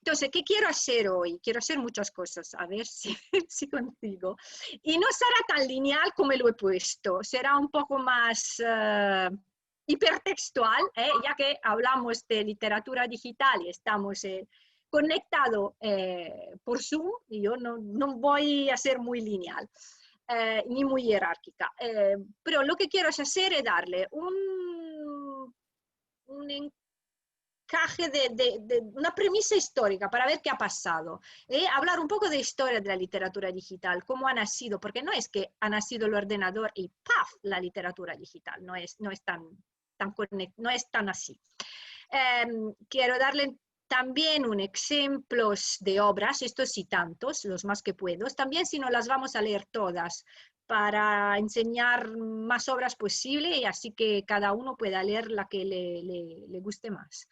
Entonces, ¿qué quiero hacer hoy? Quiero hacer muchas cosas, a ver si, si consigo. Y no será tan lineal como lo he puesto, será un poco más hipertextual, ya que hablamos de literatura digital y estamos conectados por Zoom, y yo no voy a ser muy lineal, ni muy jerárquica. Pero lo que quiero hacer es darle un encaje de una premisa histórica para ver qué ha pasado. Hablar un poco de historia de la literatura digital, cómo ha nacido, porque no es que ha nacido el ordenador y ¡paf! La literatura digital, no es tan así. Quiero darle también un ejemplos de obras, estos sí tantos, los más que puedo, también si no las vamos a leer todas, para enseñar más obras posible y así que cada uno pueda leer la que le guste más.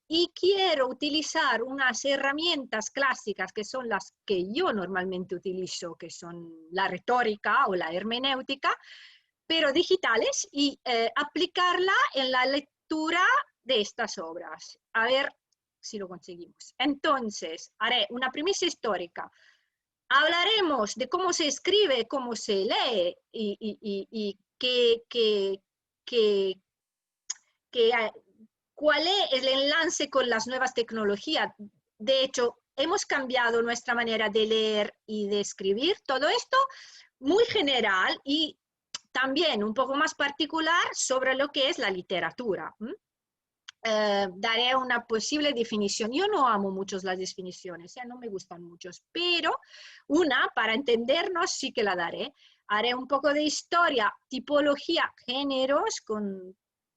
Y quiero utilizar unas herramientas clásicas que son las que yo normalmente utilizo, que son la retórica o la hermenéutica, pero digitales, y aplicarla en la lectura de estas obras. A ver si lo conseguimos. Entonces, haré una premisa histórica. Hablaremos de cómo se escribe, cómo se lee y cuál es el enlace con las nuevas tecnologías. De hecho, hemos cambiado nuestra manera de leer y de escribir. Todo esto muy general y también un poco más particular sobre lo que es la literatura. Daré una posible definición. Yo no amo mucho las definiciones, no me gustan muchos, pero una, para entendernos, sí que la daré. Haré un poco de historia, tipología, géneros,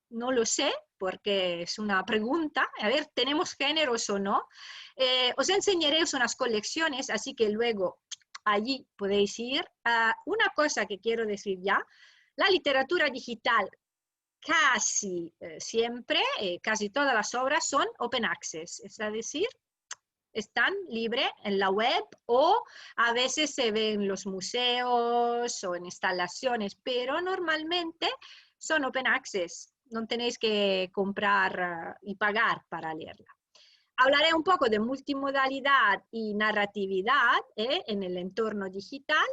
no lo sé, porque es una pregunta. A ver, ¿tenemos géneros o no? Os enseñaré unas colecciones, así que luego allí podéis ir. Una cosa que quiero decir ya, la literatura digital casi siempre, casi todas las obras son open access, es decir, están libres en la web o a veces se ven en los museos o en instalaciones, pero normalmente son open access, no tenéis que comprar y pagar para leerla. Hablaré un poco de multimodalidad y narratividad en el entorno digital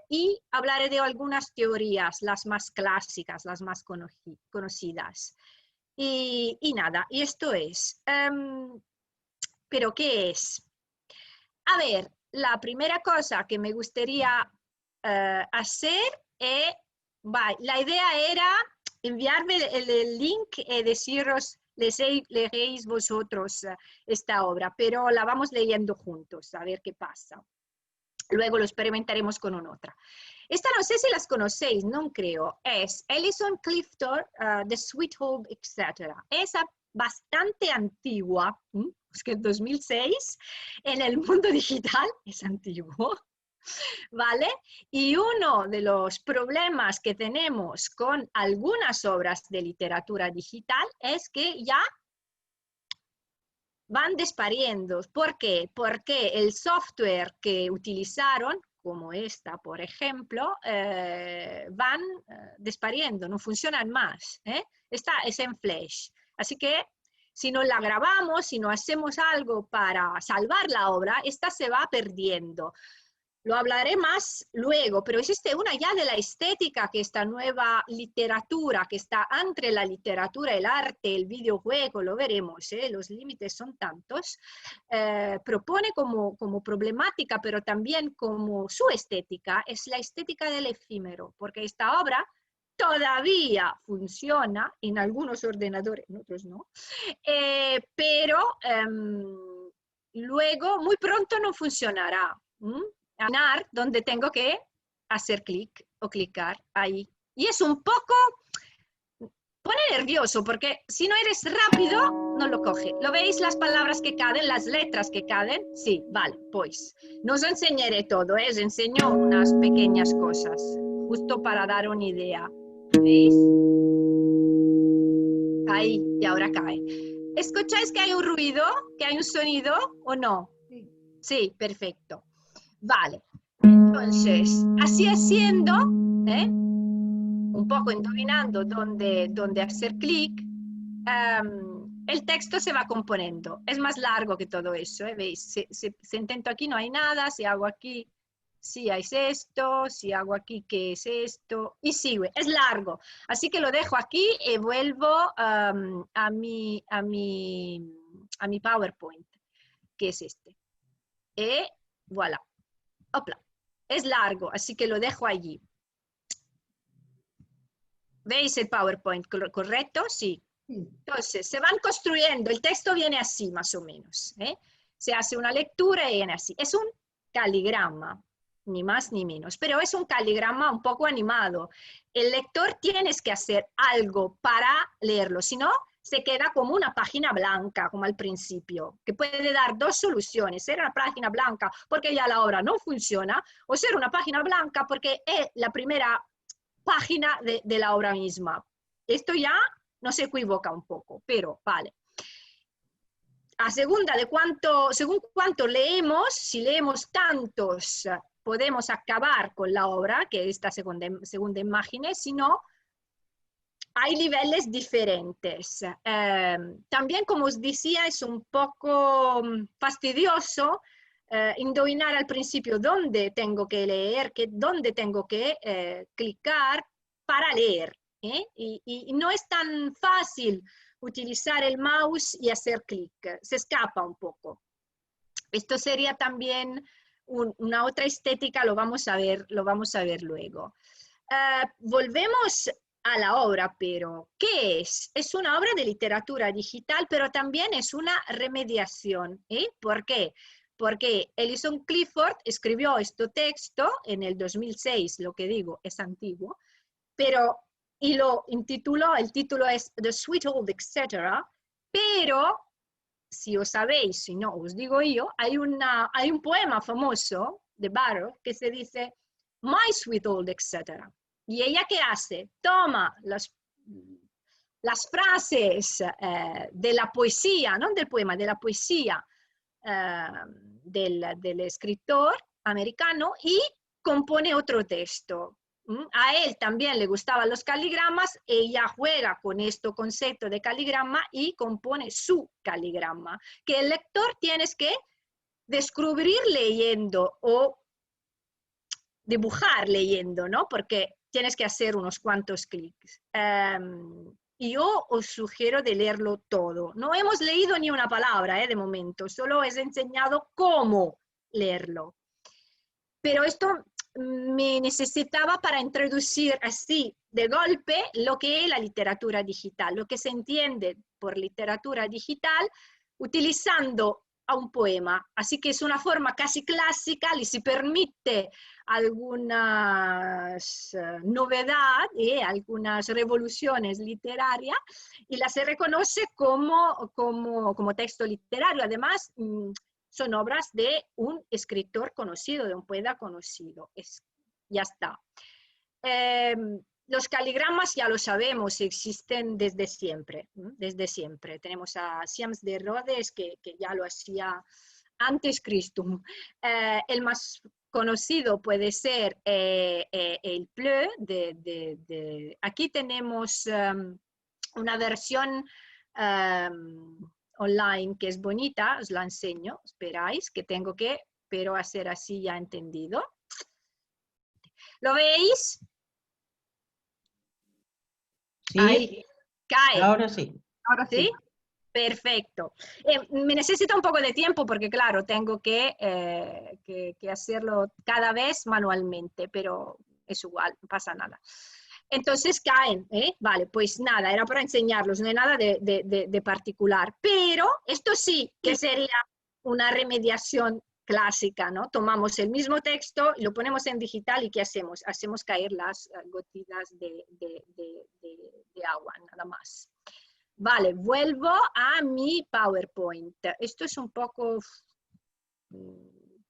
y hablaré de algunas teorías, las más clásicas, las más conocidas. Y nada, y esto es. ¿Pero qué es? A ver, la primera cosa que me gustaría hacer es, la idea era enviarme el link y deciros, leéis vosotros esta obra, pero la vamos leyendo juntos, a ver qué pasa. Luego lo experimentaremos con otra. Esta no sé si las conocéis, no creo. Es Alison Clifton, The Sweet Home, etc. Es bastante antigua, es que en 2006, en el mundo digital es antiguo. ¿Vale? Y uno de los problemas que tenemos con algunas obras de literatura digital es que ya van despariendo. ¿Por qué? Porque el software que utilizaron, como esta, por ejemplo, van despariendo, no funcionan más. Esta es en Flash. Así que si no la grabamos, si no hacemos algo para salvar la obra, esta se va perdiendo. Lo hablaré más luego, pero existe una ya de la estética, que esta nueva literatura, que está entre la literatura, el arte, el videojuego, lo veremos, los límites son tantos, propone como problemática, pero también como su estética, es la estética del efímero, porque esta obra todavía funciona en algunos ordenadores, en otros no, pero luego muy pronto no funcionará. Donde tengo que hacer clic o clicar ahí. Y es un poco, pone nervioso, porque si no eres rápido, no lo coge. ¿Lo veis las palabras que caen, las letras que caen? Sí, vale, pues. No os enseñaré todo, os enseño unas pequeñas cosas, justo para dar una idea. ¿Veis? Ahí, y ahora cae. ¿Escucháis que hay un ruido, que hay un sonido o no? Sí, perfecto. Vale, entonces, así haciendo, un poco endovinando dónde hacer clic, el texto se va componiendo. Es más largo que todo eso, ¿eh? ¿Veis? Si intento aquí no hay nada, si hago aquí, sí hay esto, si hago aquí, ¿qué es esto? Y sigue, es largo. Así que lo dejo aquí y vuelvo a mi PowerPoint, que es este. Y voilà. Opla. Es largo, así que lo dejo allí. ¿Veis el PowerPoint correcto? Sí. Entonces, se van construyendo, el texto viene así más o menos. Se hace una lectura y viene así. Es un caligrama, ni más ni menos, pero es un caligrama un poco animado. El lector tienes que hacer algo para leerlo, si no, se queda como una página blanca, como al principio, que puede dar dos soluciones: ser una página blanca porque ya la obra no funciona, o ser una página blanca porque es la primera página de la obra misma. Esto ya no se equivoca un poco, pero vale. A segunda de según cuánto leemos, si leemos tantos, podemos acabar con la obra, que es esta segunda imagen, si no, hay niveles diferentes. También, como os decía, es un poco fastidioso endevinar al principio dónde tengo que leer, dónde tengo que clicar para leer. Y no es tan fácil utilizar el mouse y hacer clic, se escapa un poco. Esto sería también una otra estética, lo vamos a ver luego. Volvemos a la obra, pero ¿qué es? Es una obra de literatura digital, pero también es una remediación. ¿Por qué? Porque Ellison Clifford escribió este texto en el 2006, lo que digo es antiguo, pero y lo intituló, el título es The Sweet Old Etc., pero si os sabéis, si no os digo yo, hay un poema famoso de Baruch que se dice My Sweet Old Etc. ¿Y ella qué hace? Toma las frases de la poesía, no del poema, de la poesía del escritor americano y compone otro texto. A él también le gustaban los caligramas, ella juega con este concepto de caligrama y compone su caligrama, que el lector tienes que descubrir leyendo o dibujar leyendo, ¿no? Porque tienes que hacer unos cuantos clics. Y yo os sugiero de leerlo todo. No hemos leído ni una palabra de momento, solo os he enseñado cómo leerlo. Pero esto me necesitaba para introducir así de golpe lo que es la literatura digital, lo que se entiende por literatura digital utilizando a un poema. Así que es una forma casi clásica, y si permite algunas novedades, algunas revoluciones literarias, y las se reconoce como texto literario. Además, son obras de un escritor conocido, de un poeta conocido. Ya está. Los caligramas ya lo sabemos, existen desde siempre. Desde siempre. Tenemos a Siams de Rhodes, que ya lo hacía antes Christum. El más conocido puede ser el Pleu. Aquí tenemos una versión online que es bonita, os la enseño, esperáis, que tengo que, pero hacer así ya entendido. ¿Lo veis? Sí. Ahí, cae. Ahora sí. ¿Ahora sí? Perfecto. Me necesita un poco de tiempo porque, claro, tengo que hacerlo cada vez manualmente, pero es igual, no pasa nada. Entonces caen, vale, pues nada, era para enseñarlos, no hay nada de particular, pero esto sí que sería una remediación clásica, ¿no? Tomamos el mismo texto, lo ponemos en digital y ¿qué hacemos? Hacemos caer las gotitas de agua, nada más. Vale, vuelvo a mi PowerPoint. Esto es un poco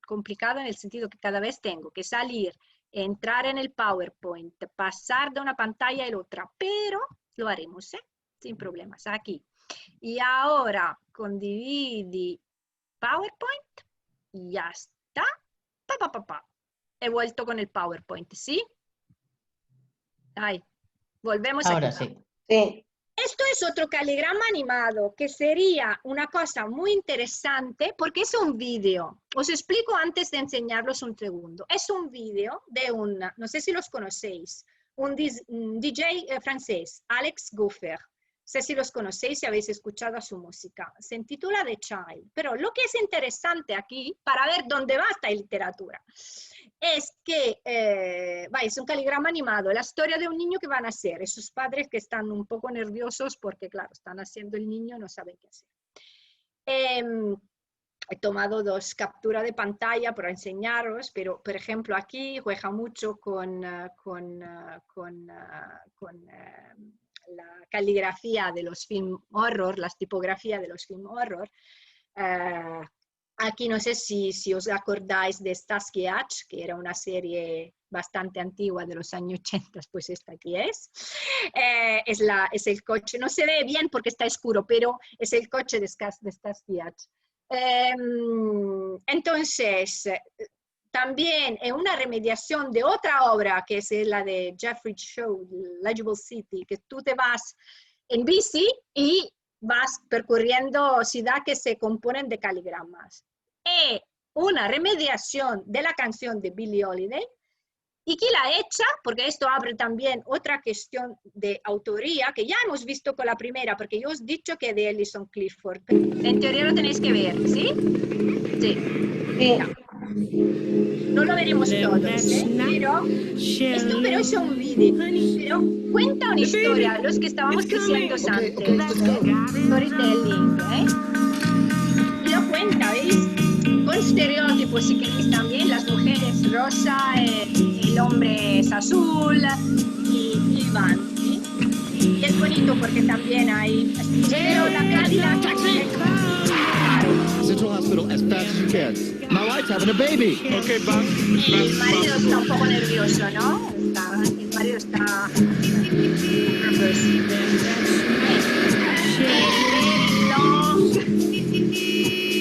complicado en el sentido que cada vez tengo que salir, entrar en el PowerPoint, pasar de una pantalla a la otra, pero lo haremos, sin problemas, aquí. Y ahora condividi PowerPoint, y ya está. He vuelto con el PowerPoint, ¿sí? Ay, volvemos Ahora aquí. sí. Sí. Esto es otro caligrama animado, que sería una cosa muy interesante porque es un vídeo. Os explico antes de enseñarlos un segundo. Es un vídeo de no sé si los conocéis, un DJ francés, Alex Gouffer. No sé si los conocéis, si habéis escuchado su música. Se titula The Child. Pero lo que es interesante aquí, para ver dónde va esta literatura, es que es un caligrama animado, la historia de un niño que va a nacer, y sus padres que están un poco nerviosos porque, claro, están haciendo el niño, no saben qué hacer. He tomado 2 capturas de pantalla para enseñaros, pero, por ejemplo, aquí juega mucho con la caligrafía de los film horror, las tipografías de los film horror. Aquí no sé si os acordáis de Starsky Hutch, que era una serie bastante antigua de los años 80, pues esta aquí es. Es el coche, no se ve bien porque está oscuro, pero es el coche de Starsky Hutch. Entonces, también en una remediación de otra obra, que es la de Jeffrey Shaw, Legible City, que tú te vas en bici y vas percorriendo ciudades que se componen de caligramas. Es una remediación de la canción de Billie Holiday. ¿Y quién la echa? Porque esto abre también otra cuestión de autoría, que ya hemos visto con la primera, porque yo os he dicho que de Alison Clifford. En teoría lo tenéis que ver, ¿sí? Sí. Mira. No lo veremos todos, pero es un vídeo, pero cuenta una historia, los que estábamos diciendo antes, storytelling, y lo cuenta, ¿veis? Con estereotipos, si queréis también, las mujeres rosa, el hombre es azul, y van, ¿sí? Y es bonito porque también hay, pero la Cadillac Central Hospital as fast as you can. My wife's having a baby. Okay, Bob. El marido está un poco nervioso, ¿no? El marido está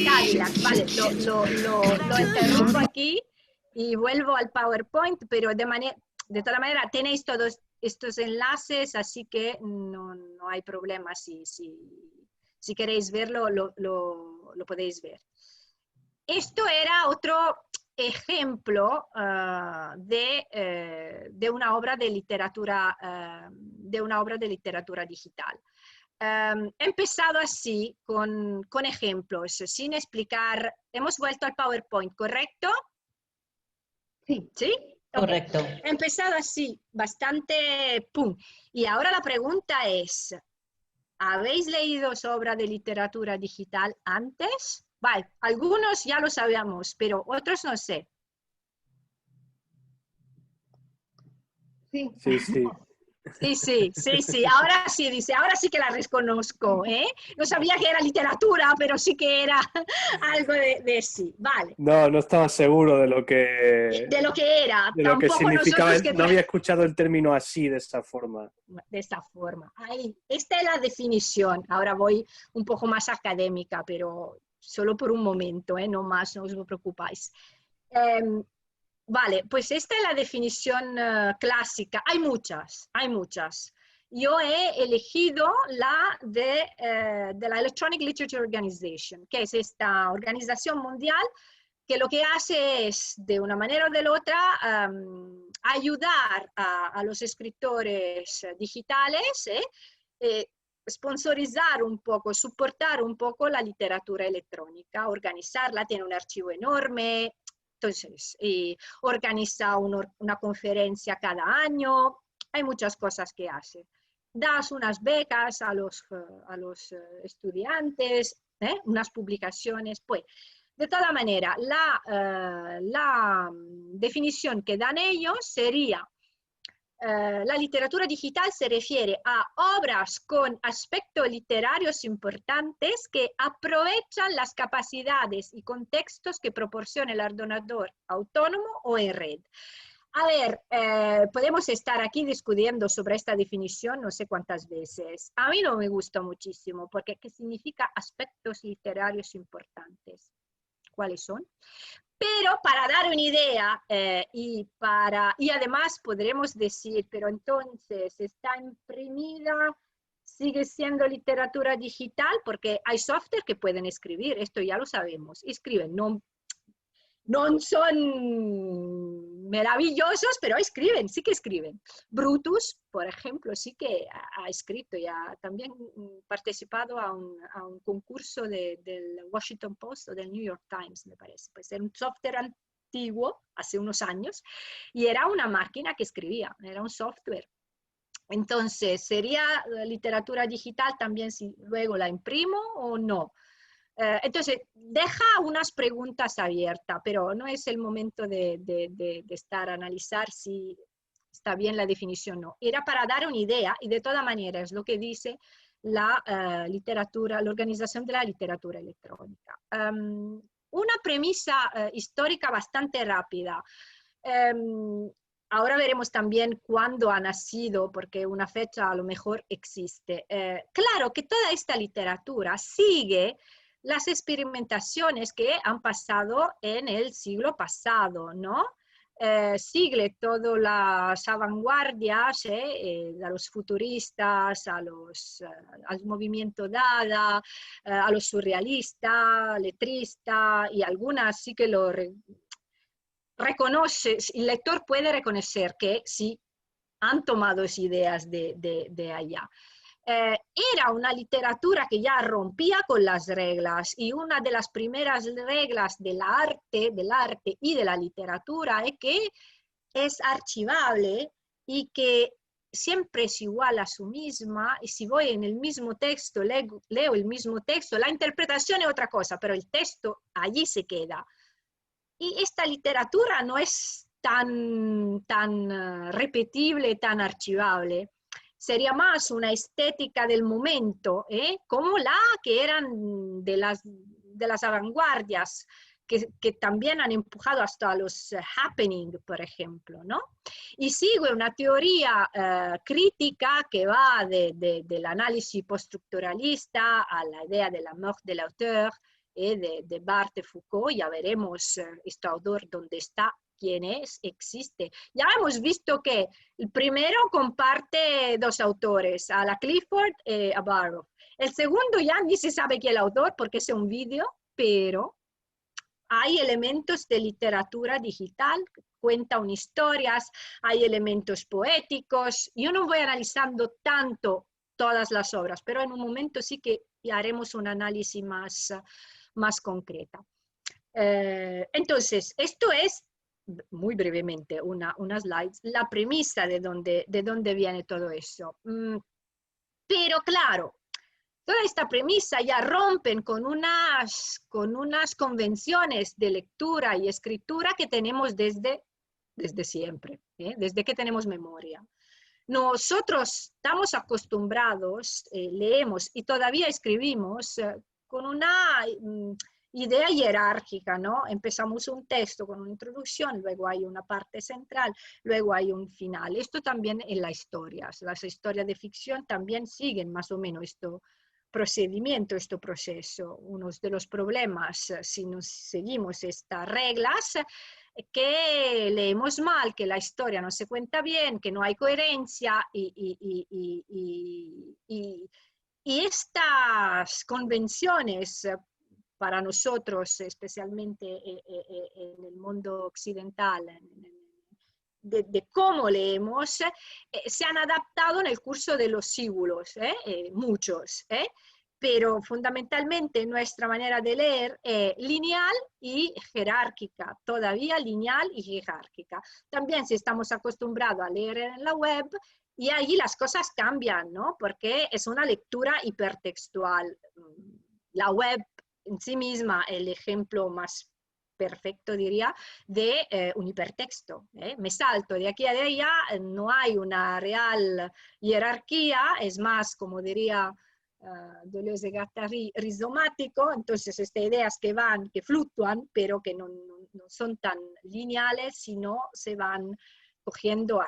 Cadillac, vale, lo interrumpo aquí y vuelvo al PowerPoint, pero de toda manera tenéis todos estos enlaces, así que no hay problema. Si queréis verlo, lo podéis ver. Esto era otro ejemplo de una obra de literatura, digital. He empezado así, con ejemplos, sin explicar. Hemos vuelto al PowerPoint, ¿correcto? Sí. ¿Sí? Correcto. Okay. He empezado así, bastante pum. Y ahora la pregunta es, ¿habéis leído obra de literatura digital antes? Vale, algunos ya lo sabíamos, pero otros no sé. Sí. Sí. Ahora sí, dice, ahora sí que la reconozco, ¿eh? No sabía que era literatura, pero sí que era algo de sí. Vale. No estaba seguro de lo que... De lo que era. De lo que Tampoco significaba. nosotros que... No había escuchado el término así, de esta forma. De esta forma. Ahí, esta es la definición. Ahora voy un poco más académica, pero solo por un momento, no más, no os preocupáis. Vale, pues esta es la definición clásica. Hay muchas. Yo he elegido la de la Electronic Literature Organization, que es esta organización mundial que lo que hace es, de una manera o de la otra, ayudar a los escritores digitales, sponsorizar un poco, soportar un poco la literatura electrónica, organizarla, tiene un archivo enorme. Entonces, organiza una conferencia cada año, hay muchas cosas que hace. Das unas becas a los estudiantes, unas publicaciones, pues. De toda manera, la definición que dan ellos sería: la literatura digital se refiere a obras con aspectos literarios importantes que aprovechan las capacidades y contextos que proporciona el ordenador autónomo o en red. A ver, podemos estar aquí discutiendo sobre esta definición no sé cuántas veces. A mí no me gusta muchísimo, porque ¿qué significa aspectos literarios importantes? ¿Cuáles son? Pero para dar una idea, y además podremos decir, pero entonces está imprimida sigue siendo literatura digital porque hay software que pueden escribir, esto ya lo sabemos, escriben, no son maravillosos, pero escriben, sí que escriben. Brutus, por ejemplo, sí que ha escrito, ya también participado a un concurso del Washington Post o del New York Times, me parece. Pues era un software antiguo, hace unos años, y era una máquina que escribía, era un software. Entonces, ¿sería literatura digital también si luego la imprimo o no? Entonces, deja unas preguntas abiertas, pero no es el momento de estar a analizar si está bien la definición o no. Era para dar una idea, y de todas maneras es lo que dice la literatura, la Organización de la Literatura Electrónica. Una premisa histórica bastante rápida. Ahora veremos también cuándo ha nacido, porque una fecha a lo mejor existe. Claro que toda esta literatura sigue las experimentaciones que han pasado en el siglo pasado, ¿no? Sigue todas las vanguardias, a los futuristas, al movimiento Dada, a los surrealistas, letristas, y algunas sí que lo reconoce, el lector puede reconocer que sí han tomado esas ideas de allá. Era una literatura que ya rompía con las reglas, y una de las primeras reglas del arte y de la literatura es que es archivable y que siempre es igual a su misma, y si voy en el mismo texto, leo el mismo texto, la interpretación es otra cosa, pero el texto allí se queda. Y esta literatura no es tan repetible, tan archivable. Sería más una estética del momento, como la que eran de las vanguardias, que también han empujado hasta los happening, por ejemplo, ¿no? Y sigue una teoría crítica que va del análisis postructuralista a la idea de la mort de l'auteur, de Barthes y Foucault. Ya veremos este autor dónde está, quién es, existe. Ya hemos visto que el primero comparte dos autores, a la Clifford y a Barrow. El segundo ya ni se sabe quién es el autor porque es un vídeo, pero hay elementos de literatura digital, cuentan historias, hay elementos poéticos. Yo no voy analizando tanto todas las obras, pero en un momento sí que haremos un análisis más concreta. Entonces, esto es, muy brevemente, una slide, la premisa de dónde viene todo eso. Pero claro, toda esta premisa ya rompen con unas convenciones de lectura y escritura que tenemos desde siempre, desde que tenemos memoria. Nosotros estamos acostumbrados, leemos y todavía escribimos con una idea jerárquica, ¿no? Empezamos un texto con una introducción, luego hay una parte central, luego hay un final. Esto también en las historias de ficción también siguen más o menos esto procedimiento, este proceso. Uno de los problemas, si nos seguimos estas reglas, que leemos mal, que la historia no se cuenta bien, que no hay coherencia, y estas convenciones para nosotros, especialmente en el mundo occidental, de cómo leemos, se han adaptado en el curso de los siglos, muchos, pero fundamentalmente nuestra manera de leer es lineal y jerárquica, todavía lineal y jerárquica. También si estamos acostumbrados a leer en la web, y ahí las cosas cambian, ¿no? Porque es una lectura hipertextual. La web en sí misma, el ejemplo más perfecto, diría, de un hipertexto. Me salto de aquí a de allá, no hay una real jerarquía, es más, como diría Deleuze y Guattari, rizomático. Entonces, estas ideas que fluctúan, pero que no son tan lineales, sino se van cogiendo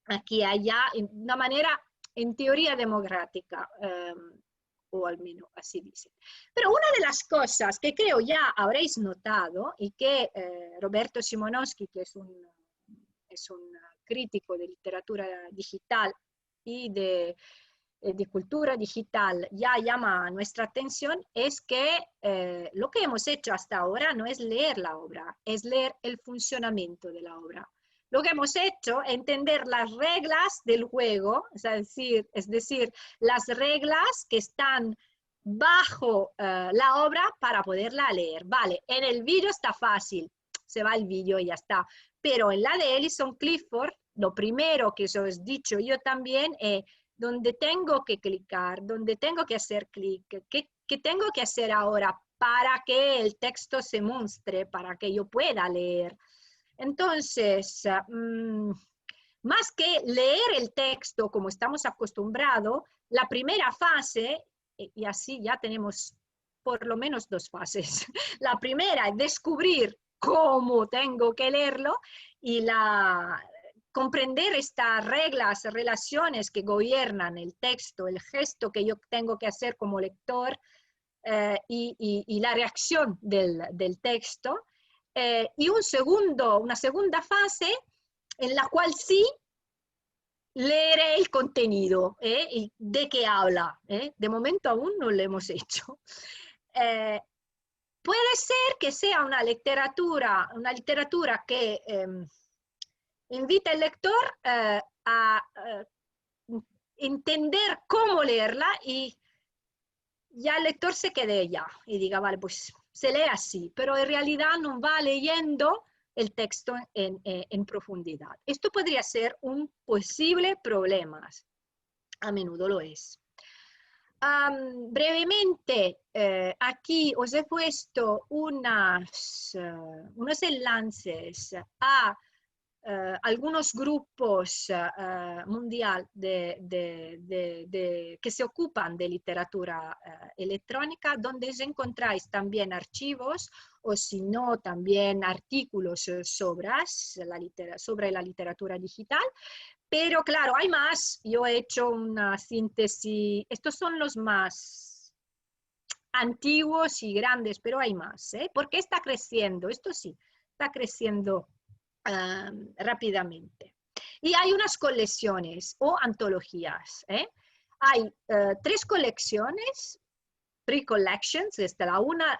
aquí y allá, de una manera, en teoría, democrática. O al menos así dicen. Pero una de las cosas que creo ya habréis notado, y que Roberto Simonowski, que es un crítico de literatura digital y de de cultura digital ya llama nuestra atención es que lo que hemos hecho hasta ahora no es leer la obra, es leer el funcionamiento de la obra. Lo que hemos hecho es entender las reglas del juego, es decir, las reglas que están bajo la obra para poderla leer. Vale, en el vídeo está fácil, se va el vídeo y ya está. Pero en la de Ellison Clifford, lo primero que os he dicho yo también es donde tengo que clicar, donde tengo que hacer clic, qué tengo que hacer ahora para que el texto se muestre, para que yo pueda leer. Entonces, más que leer el texto como estamos acostumbrados, la primera fase, y así ya tenemos por lo menos 2 fases. La primera es descubrir cómo tengo que leerlo y comprender estas reglas, relaciones que gobiernan el texto, el gesto que yo tengo que hacer como lector y la reacción del texto. Y una segunda fase en la cual sí leeré el contenido, y de qué habla. De momento aún no lo hemos hecho. Puede ser que sea una literatura que invita al lector a entender cómo leerla y ya el lector se quede ya y diga, vale, pues se lee así, pero en realidad no va leyendo el texto en profundidad. Esto podría ser un posible problema, a menudo lo es. Brevemente, aquí os he puesto unos enlaces a algunos grupos mundial que se ocupan de literatura electrónica, donde encontráis también archivos o si no también artículos sobre la literatura digital. Pero claro, hay más. Yo he hecho una síntesis. Estos son los más antiguos y grandes, pero hay más, porque está creciendo. Esto sí, está creciendo rápidamente. Y hay unas colecciones o antologías. Hay 3 colecciones, pre-collections, desde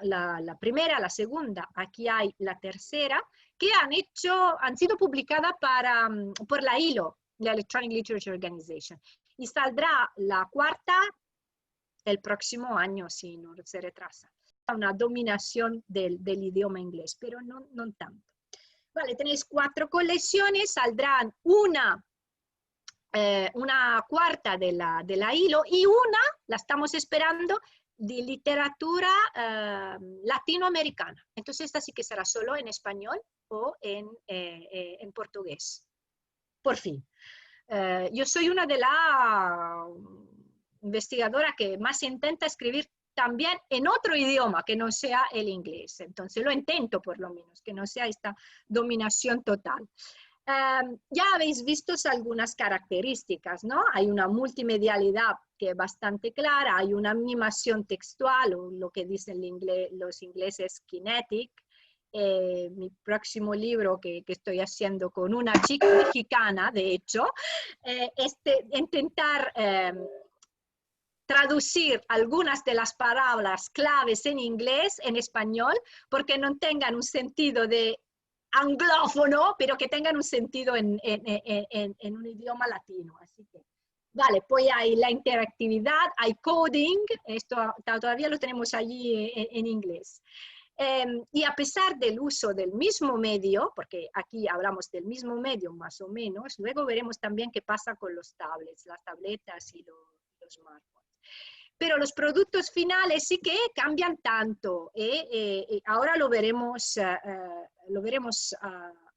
la primera, la segunda, aquí hay la tercera, que han sido publicadas por la ILO, la Electronic Literature Organization. Y saldrá la cuarta el próximo año, si no se retrasa. Una dominación del idioma inglés, pero no tanto. Vale, tenéis 4 colecciones, saldrán una cuarta de la ILO y una, la estamos esperando, de literatura latinoamericana. Entonces esta sí que será solo en español o en portugués. Por fin. Yo soy una de las investigadoras que más intenta escribir también en otro idioma que no sea el inglés. Entonces lo intento por lo menos, que no sea esta dominación total. Ya habéis visto algunas características, ¿no? Hay una multimedialidad que es bastante clara, hay una animación textual, o lo que dicen los ingleses kinetic. Mi próximo libro que estoy haciendo con una chica mexicana, de hecho, es intentar traducir algunas de las palabras claves en inglés, en español, porque no tengan un sentido de anglófono, pero que tengan un sentido en un idioma latino. Así que, vale, pues hay la interactividad, hay coding, esto todavía lo tenemos allí en inglés. Y a pesar del uso del mismo medio, porque aquí hablamos del mismo medio más o menos, luego veremos también qué pasa con los tablets, las tabletas y los smartphones. Pero los productos finales sí que cambian tanto. Ahora lo veremos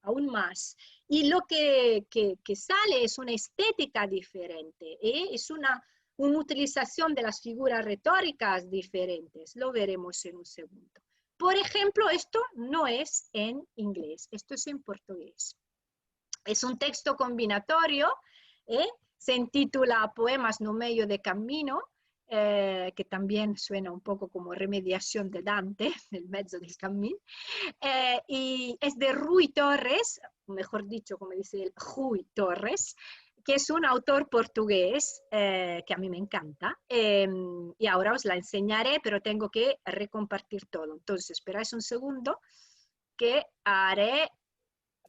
aún más. Y lo que sale es una estética diferente. Es una utilización de las figuras retóricas diferentes. Lo veremos en un segundo. Por ejemplo, esto no es en inglés, esto es en portugués. Es un texto combinatorio, se intitula Poemas no medio de camino, que también suena un poco como remediación de Dante, nel mezzo del camino, y es de Rui Torres, mejor dicho, como dice el Rui Torres, que es un autor portugués que a mí me encanta, y ahora os la enseñaré, pero tengo que recompartir todo. Entonces, esperáis un segundo que haré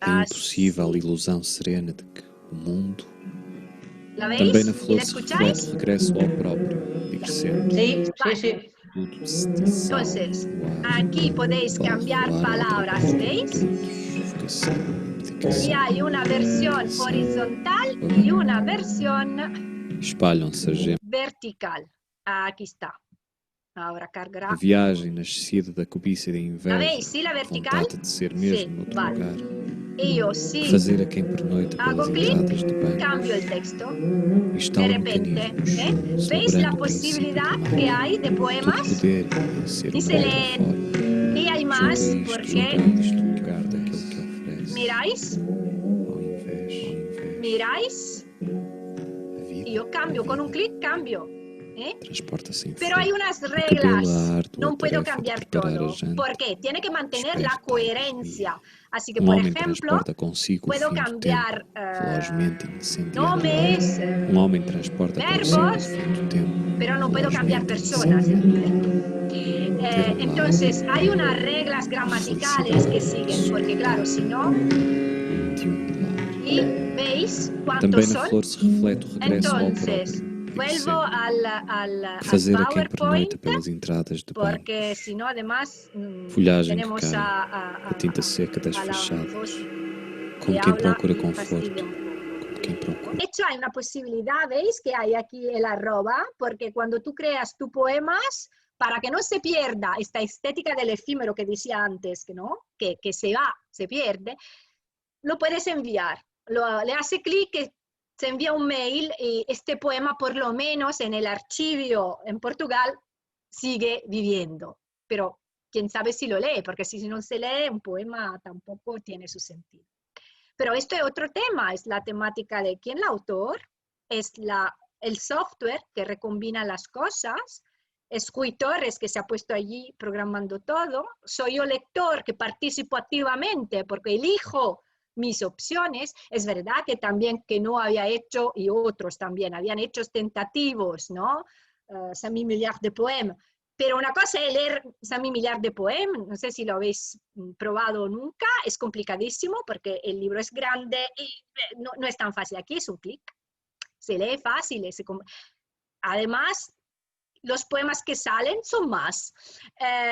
A impossível así. ilusão serena de que o mundo, ¿La também veis? na ¿Y flor la se escucháis? reflete regresso ao próprio, digressente. Sí, sí, Vale. sí. Tudo se dissala Entonces, no ar, aquí podéis para cambiar revelar outra palabras, parte ¿veis? de todos, sufocação, Y medicação, hay una versión tensão, horizontal y una versión espalham-se as gemas. vertical. Aquí está. Ahora A cargará. viagem nascida da cobiça e da ¿La inveja, veis? ¿Sí, la vertical? vontade de ser Sí, mesmo noutro vale. lugar, Y yo que sí fazer a quem pernoita hago pelas clic, entradas de banco, cambio el texto. e De instala repente, mecanismos, ¿veis la celebrando o princípio posibilidad do que mar, hay de todo poemas? poder e ser Y uma se outra leen. forma, Y hay junto más a isto, porque, junto a isto, o lugar daquele que oferece, miráis, ao invés, miráis, a vida, y yo cambio, con un clic cambio. transporta-se em Pero hay frente. unas O cabelo, reglas, a arte ou a no puedo tarefa de cambiar preparar a todo. janta, ¿Por qué? Tiene que mantener la desperta e coherencia. Así que, Um por homem ejemplo, transporta consigo o puedo fim do cambiar tempo, velozmente incendiando. nombres, Homem transporta consigo o verbos, fim do tempo, pero no puedo cambiar velozmente personas. incendiando. Ter um lar, Entonces, hay unas reglas gramaticales que siguen, porque claro, si no, de milagre. y veis Também cuántos na son. flor se reflete o regresso ao Entonces, próprio, vuelvo que al fazer a quem PowerPoint, pernoita pelas entradas de banco. porque si no, además, Folhagem que tenemos cai, a tinta seca das a la fachadas, voz como que quem habla procura y conforto, fastidia un poco. como quem procura. De hecho, hay una posibilidad, ¿veis? Que hay aquí el arroba, porque cuando tú creas tus poemas, para que no se pierda esta estética del efímero que decía antes, que no, que se va, se pierde, lo puedes enviar. Le hace clic, que se envía un mail y este poema, por lo menos en el archivo en Portugal, sigue viviendo. Pero quién sabe si lo lee, porque si no se lee, un poema tampoco tiene su sentido. Pero esto es otro tema, es la temática de quién es el autor, es el software que recombina las cosas, escritores que se ha puesto allí programando todo, soy yo lector que participo activamente porque elijo mis opciones. Es verdad que también que no había hecho, y otros también habían hecho tentativos, ¿no? 5.000 millards de poemas. Pero una cosa es leer 5.000 millards de poemas, no sé si lo habéis probado nunca, es complicadísimo porque el libro es grande y no es tan fácil. Aquí es un clic, se lee fácil. Además, los poemas que salen son más.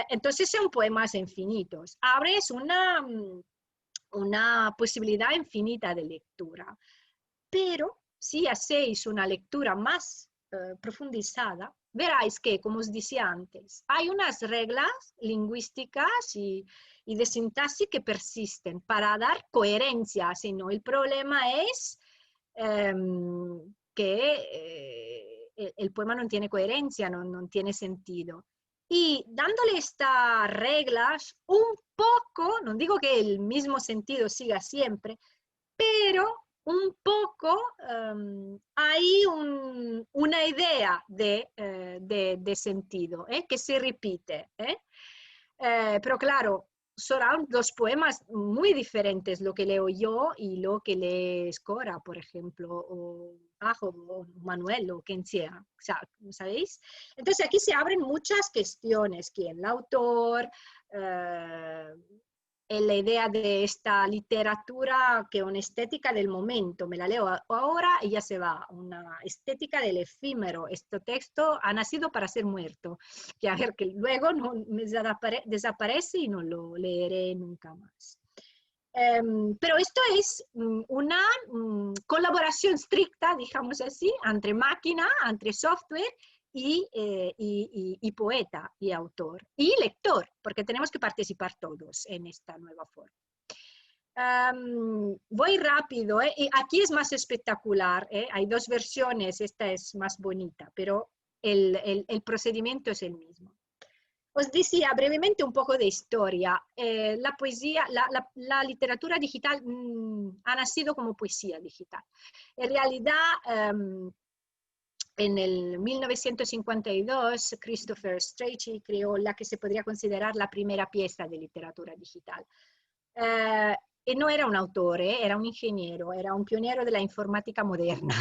Entonces son poemas infinitos. Abres una posibilidad infinita de lectura. Pero si hacéis una lectura más profundizada, veráis que, como os decía antes, hay unas reglas lingüísticas y de sintaxis que persisten para dar coherencia, sino el problema es que el poema no tiene coherencia, no tiene sentido. Y dándole estas reglas un poco, no digo que el mismo sentido siga siempre, pero un poco hay una idea de sentido que se repite. Pero claro, son dos poemas muy diferentes, lo que leo yo y lo que lee Scora, por ejemplo, o Bajo, o Manuel, o quien sea, ¿sabéis? Entonces aquí se abren muchas cuestiones, quién el autor, la idea de esta literatura que es una estética del momento, me la leo ahora y ya se va, una estética del efímero. Este texto ha nacido para ser muerto, que a ver, que luego no, me desaparece y no lo leeré nunca más. Pero esto es una colaboración estricta, digamos así, entre máquina, entre software y poeta y autor y lector, porque tenemos que participar todos en esta nueva forma. Voy rápido, y aquí es más espectacular, hay dos versiones, esta es más bonita, pero el procedimiento es el mismo. Os decía brevemente un poco de historia. La poesía, la literatura digital ha nacido como poesía digital. En realidad, en el 1952, Christopher Strachey creó la que se podría considerar la primera pieza de literatura digital. no era un autor, era un ingeniero, era un pionero de la informática moderna.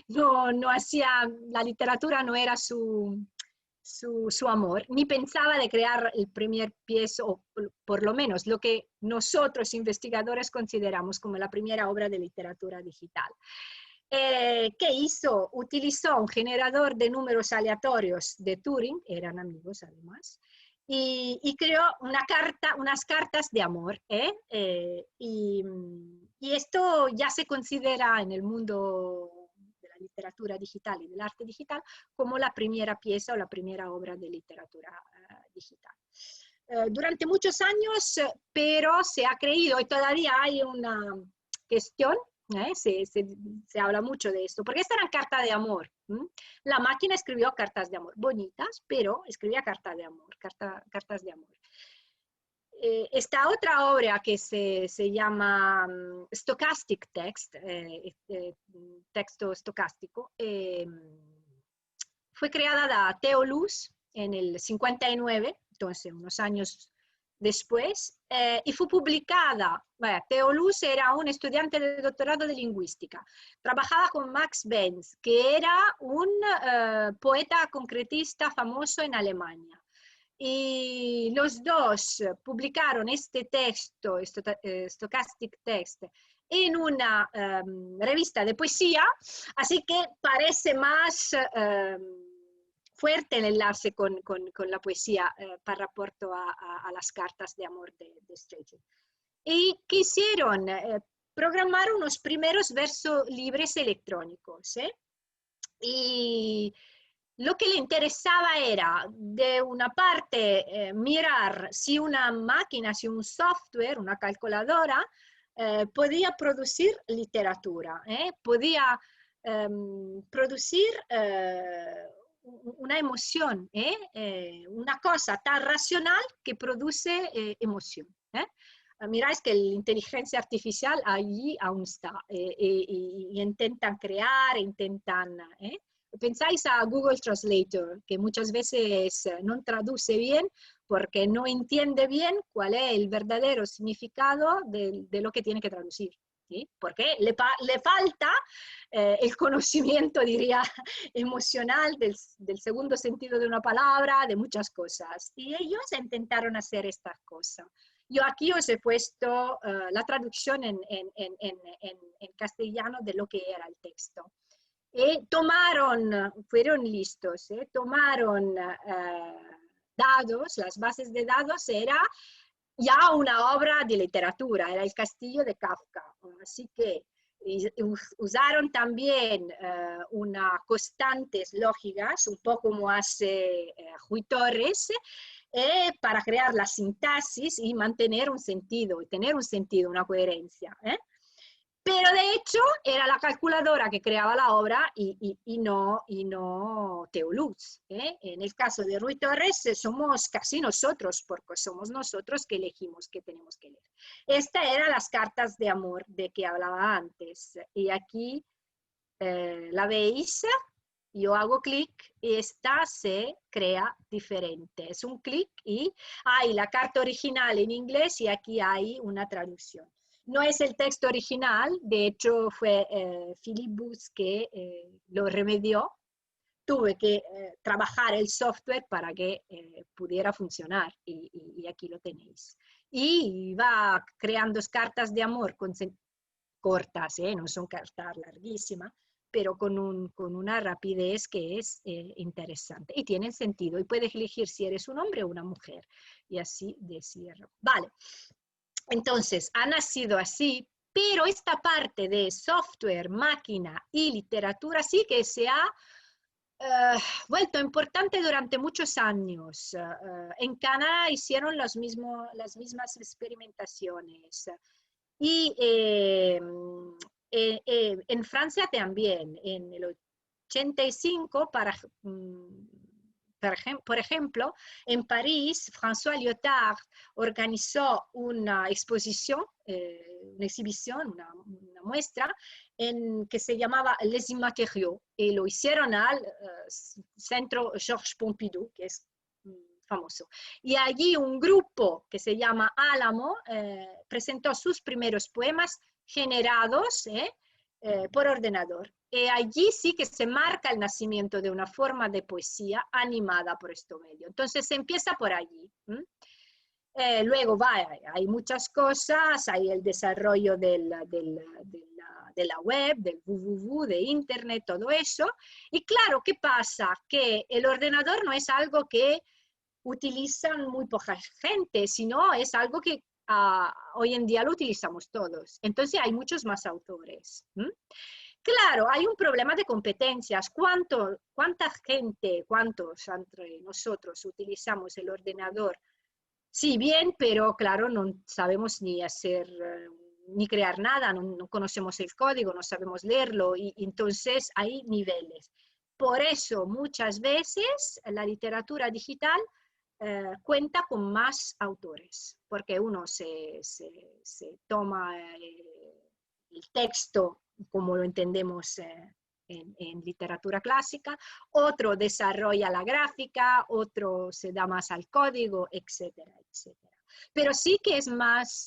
No hacía, la literatura no era su amor, ni pensaba de crear el primer pieza, o por lo menos lo que nosotros investigadores consideramos como la primera obra de literatura digital. ¿Qué hizo? Utilizó un generador de números aleatorios de Turing, eran amigos además, y creó unas cartas de amor. Y esto ya se considera en el mundo de la literatura digital y del arte digital como la primera pieza o la primera obra de literatura digital. Durante muchos años, pero se ha creído, y todavía hay una cuestión, se habla mucho de esto, porque estas eran cartas de amor. La máquina escribió cartas de amor, bonitas, pero escribía cartas de amor, cartas de amor. Esta otra obra que se llama Stochastic Text, texto estocástico, fue creada por Theo Luce en el 59, entonces unos años después, y fue publicada. Theo Luce era un estudiante de doctorado de lingüística. Trabajaba con Max Benz, que era un poeta concretista famoso en Alemania. Y los dos publicaron este texto, Stochastic Text, en una revista de poesía, así que parece más fuerte el enlace con la poesía para rapporto a las cartas de amor de Strachey. Y quisieron programar unos primeros versos libres electrónicos. Y lo que le interesaba era, de una parte, mirar si una máquina, si un software, una calculadora, podía producir literatura, podía producir una emoción, una cosa tan racional que produce emoción. Miráis que la inteligencia artificial allí aún está, y intentan crear, intentan... Pensáis a Google Translator, que muchas veces no traduce bien porque no entiende bien cuál es el verdadero significado de lo que tiene que traducir, ¿sí? Porque le falta el conocimiento, diría, emocional del segundo sentido de una palabra, de muchas cosas. Y ellos intentaron hacer estas cosas. Yo aquí os he puesto la traducción en castellano de lo que era el texto. Fueron listos, tomaron dados, las bases de dados, era ya una obra de literatura, era el Castillo de Kafka, así que usaron también unas constantes lógicas, un poco como hace Rui Torres, para crear la sintaxis y mantener un sentido, y tener un sentido, una coherencia. Pero de hecho era la calculadora que creaba la obra y no Theo Luce. En el caso de Rui Torres somos casi nosotros, porque somos nosotros que elegimos qué tenemos que leer. Estas eran las cartas de amor de que hablaba antes. Y aquí la veis, yo hago clic y esta se crea diferente. Es un clic y hay la carta original en inglés y aquí hay una traducción. No es el texto original, de hecho fue Philippe Bus que lo remedió. Tuve que trabajar el software para que pudiera funcionar y aquí lo tenéis. Y va creando cartas de amor cortas, no son cartas larguísimas, pero con una rapidez que es interesante y tienen sentido. Y puedes elegir si eres un hombre o una mujer y así decirlo. Vale. Entonces, ha nacido así, pero esta parte de software, máquina y literatura sí que se ha vuelto importante durante muchos años. En Canadá hicieron las mismas experimentaciones. Y en Francia también, en el 85, por ejemplo, en París, François Lyotard organizó una exposición, una muestra, que se llamaba Les Immatériaux, y lo hicieron al Centro Georges Pompidou, que es famoso. Y allí un grupo que se llama Álamo presentó sus primeros poemas generados por ordenador. Y allí sí que se marca el nacimiento de una forma de poesía animada por este medio. Entonces se empieza por allí. Luego hay muchas cosas, hay el desarrollo de la web, del www, de internet, todo eso. Y claro, ¿qué pasa? Que el ordenador no es algo que utilizan muy poca gente, sino es algo que hoy en día lo utilizamos todos. Entonces hay muchos más autores. Claro, hay un problema de competencias. ¿Cuánta gente, cuántos entre nosotros utilizamos el ordenador? Sí, bien, pero claro, no sabemos ni hacer, ni crear nada, no conocemos el código, no sabemos leerlo, y entonces hay niveles. Por eso muchas veces la literatura digital cuenta con más autores, porque uno se toma el texto como lo entendemos en literatura clásica, otro desarrolla la gráfica, otro se da más al código, etcétera, etcétera. Pero sí que es más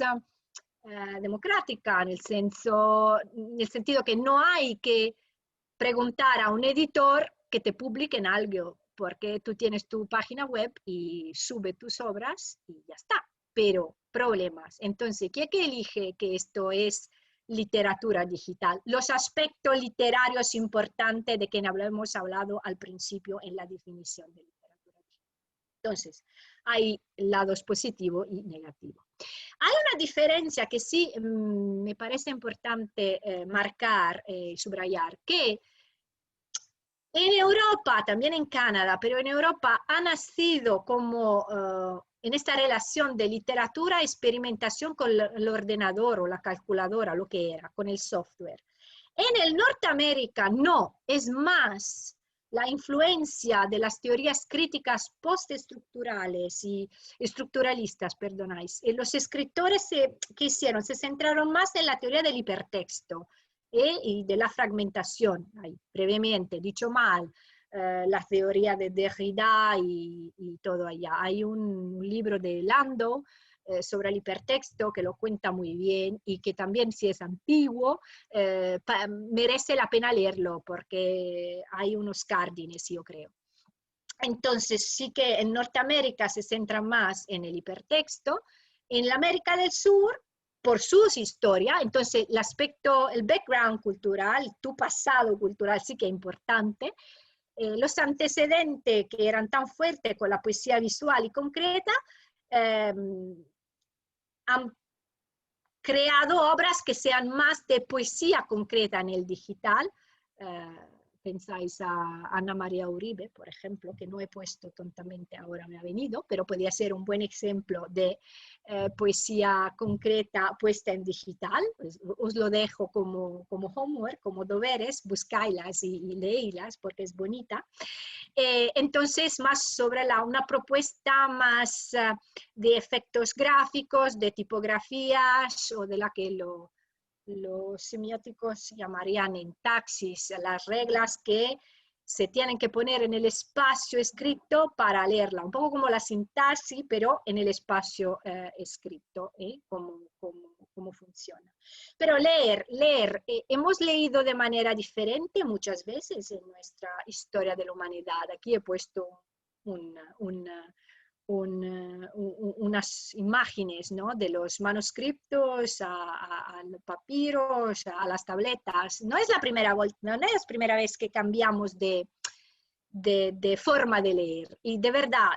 democrática en el sentido que no hay que preguntar a un editor que te publiquen algo, porque tú tienes tu página web y sube tus obras y ya está. Pero problemas. Entonces, ¿quién que elige que esto es literatura digital? Los aspectos literarios importantes de que hemos hablado al principio en la definición de literatura digital. Entonces, hay lados positivos y negativos. Hay una diferencia que sí me parece importante marcar y subrayar, que en Europa, también en Canadá, pero en Europa ha nacido como en esta relación de literatura, experimentación con el ordenador o la calculadora, lo que era, con el software. En el Norteamérica no, es más la influencia de las teorías críticas postestructurales y estructuralistas, perdonáis. Los escritores que hicieron se centraron más en la teoría del hipertexto, y de la fragmentación, brevemente, dicho mal, la teoría de Derrida y todo allá. Hay un libro de Landau sobre el hipertexto que lo cuenta muy bien y que también, si es antiguo, merece la pena leerlo porque hay unos cárdines, yo creo. Entonces, sí que en Norteamérica se centra más en el hipertexto, en la América del Sur, por sus historias, entonces el aspecto, el background cultural, tu pasado cultural sí que es importante, los antecedentes que eran tan fuertes con la poesía visual y concreta, han creado obras que sean más de poesía concreta en el digital. Pensáis a Ana María Uribe, por ejemplo, que no he puesto tontamente, ahora me ha venido, pero podría ser un buen ejemplo de poesía concreta puesta en digital. Pues, os lo dejo como homework, como deberes, buscáislas y leílas porque es bonita. Entonces, más sobre una propuesta más de efectos gráficos, de tipografías, o de la que los semióticos llamarían en taxis, las reglas que se tienen que poner en el espacio escrito para leerla, un poco como la sintaxis, pero en el espacio escrito, cómo funciona. Pero leer, hemos leído de manera diferente muchas veces en nuestra historia de la humanidad. Aquí he puesto unas imágenes, ¿no?, de los manuscritos a los papiros, a las tabletas. No es la primera vez que cambiamos de forma de leer. Y de verdad,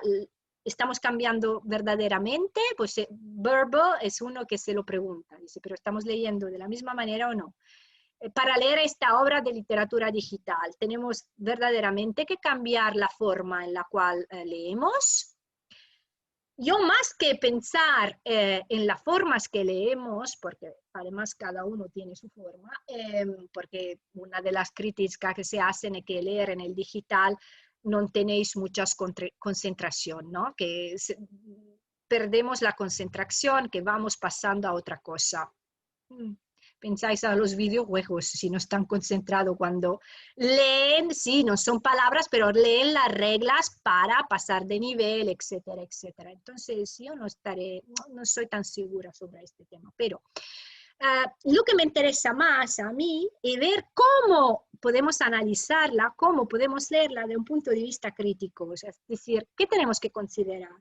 ¿estamos cambiando verdaderamente? Pues Verbo es uno que se lo pregunta. Dice, ¿pero estamos leyendo de la misma manera o no? Para leer esta obra de literatura digital, ¿tenemos verdaderamente que cambiar la forma en la cual leemos? Yo, más que pensar en las formas que leemos, porque además cada uno tiene su forma, porque una de las críticas que se hacen es que leer en el digital no tenéis mucha concentración, ¿no? Que perdemos la concentración, que vamos pasando a otra cosa. pensáis a los videojuegos, si no están concentrados cuando leen, sí, no son palabras, pero leen las reglas para pasar de nivel, etcétera, etcétera. Entonces, yo no soy tan segura sobre este tema, pero lo que me interesa más a mí es ver cómo podemos analizarla, cómo podemos leerla de un punto de vista crítico, es decir, ¿qué tenemos que considerar?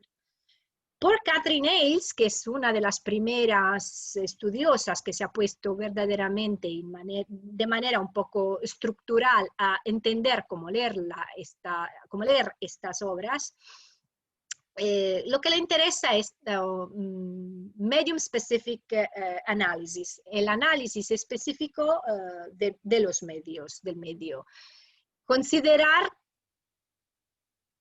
Por Catherine Hayles, que es una de las primeras estudiosas que se ha puesto verdaderamente de manera un poco estructural a entender cómo leer estas obras, lo que le interesa es medium specific analysis, el análisis específico de los medios, del medio. Considerar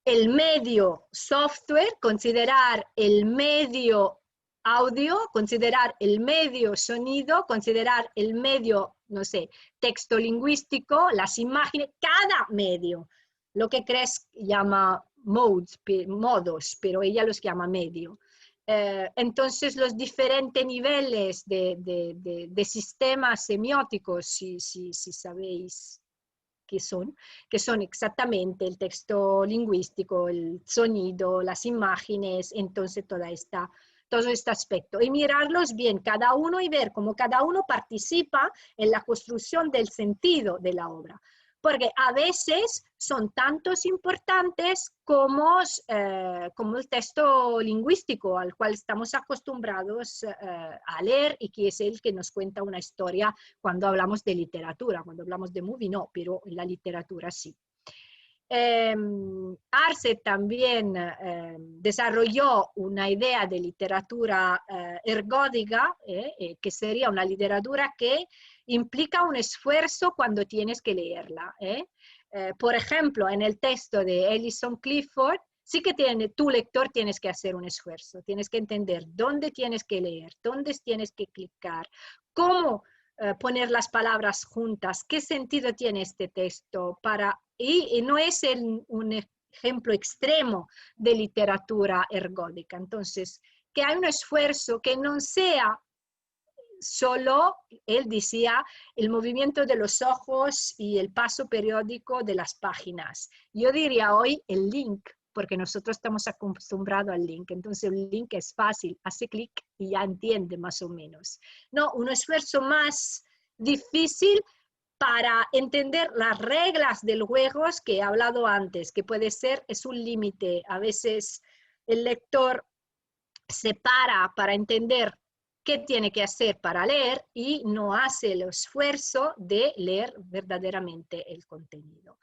el medio software, considerar el medio audio, considerar el medio sonido, considerar el medio, no sé, texto lingüístico, las imágenes, cada medio. Lo que Cres llama modos, pero ella los llama medio. Entonces, los diferentes niveles de sistemas semióticos, si sabéis que son exactamente el texto lingüístico, el sonido, las imágenes, entonces todo este aspecto. Y mirarlos bien cada uno y ver cómo cada uno participa en la construcción del sentido de la obra. Porque a veces son tantos importantes como el texto lingüístico al cual estamos acostumbrados a leer y que es el que nos cuenta una historia cuando hablamos de literatura. Cuando hablamos de movie no, pero en la literatura sí. Arce también desarrolló una idea de literatura ergódica, que sería una literatura que implica un esfuerzo cuando tienes que leerla. Por ejemplo, en el texto de Alison Clifford, sí que tu lector tienes que hacer un esfuerzo, tienes que entender dónde tienes que leer, dónde tienes que clicar, cómo poner las palabras juntas, qué sentido tiene este texto, y no es un ejemplo extremo de literatura ergódica. Entonces, que hay un esfuerzo que no sea solo, él decía, el movimiento de los ojos y el paso periódico de las páginas. Yo diría hoy el link, porque nosotros estamos acostumbrados al link. Entonces el link es fácil, hace clic y ya entiende más o menos. No, un esfuerzo más difícil para entender las reglas del juego que he hablado antes, que puede ser, es un límite. A veces el lector se para entender qué tiene que hacer para leer y no hace el esfuerzo de leer verdaderamente el contenido.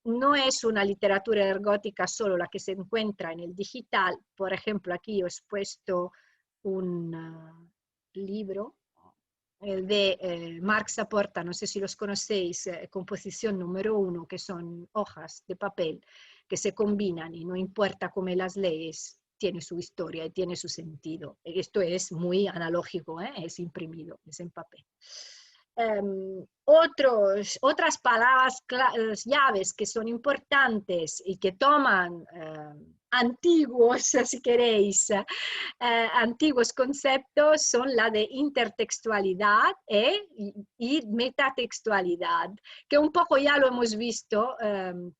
No es una literatura ergótica solo la que se encuentra en el digital. Por ejemplo, aquí os he puesto un libro de Marc Saporta, no sé si los conocéis, composición número 1, que son hojas de papel que se combinan y no importa cómo las lees, tiene su historia y tiene su sentido. Esto es muy analógico, es imprimido, es en papel. Otras palabras llaves que son importantes y que toman antiguos, si queréis, antiguos conceptos son la de intertextualidad y metatextualidad, que un poco ya lo hemos visto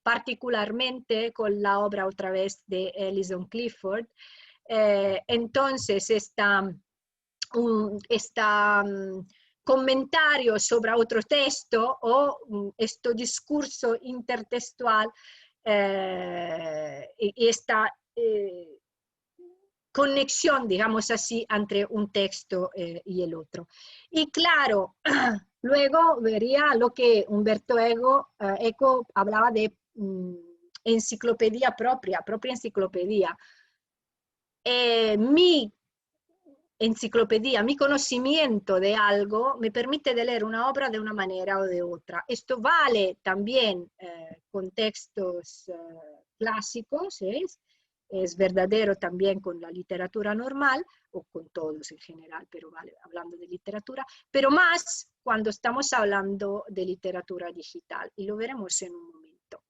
particularmente con la obra otra vez de Alison Clifford. Entonces comentario sobre otro texto o este discurso intertextual y esta conexión, digamos así, entre un texto y el otro. Y claro, luego vería lo que Umberto Eco hablaba de enciclopedia propia enciclopedia. Mi enciclopedia, mi conocimiento de algo me permite de leer una obra de una manera o de otra. Esto vale también con textos clásicos, es verdadero también con la literatura normal, o con todos en general, pero vale, hablando de literatura, pero más cuando estamos hablando de literatura digital, y lo veremos en un momento.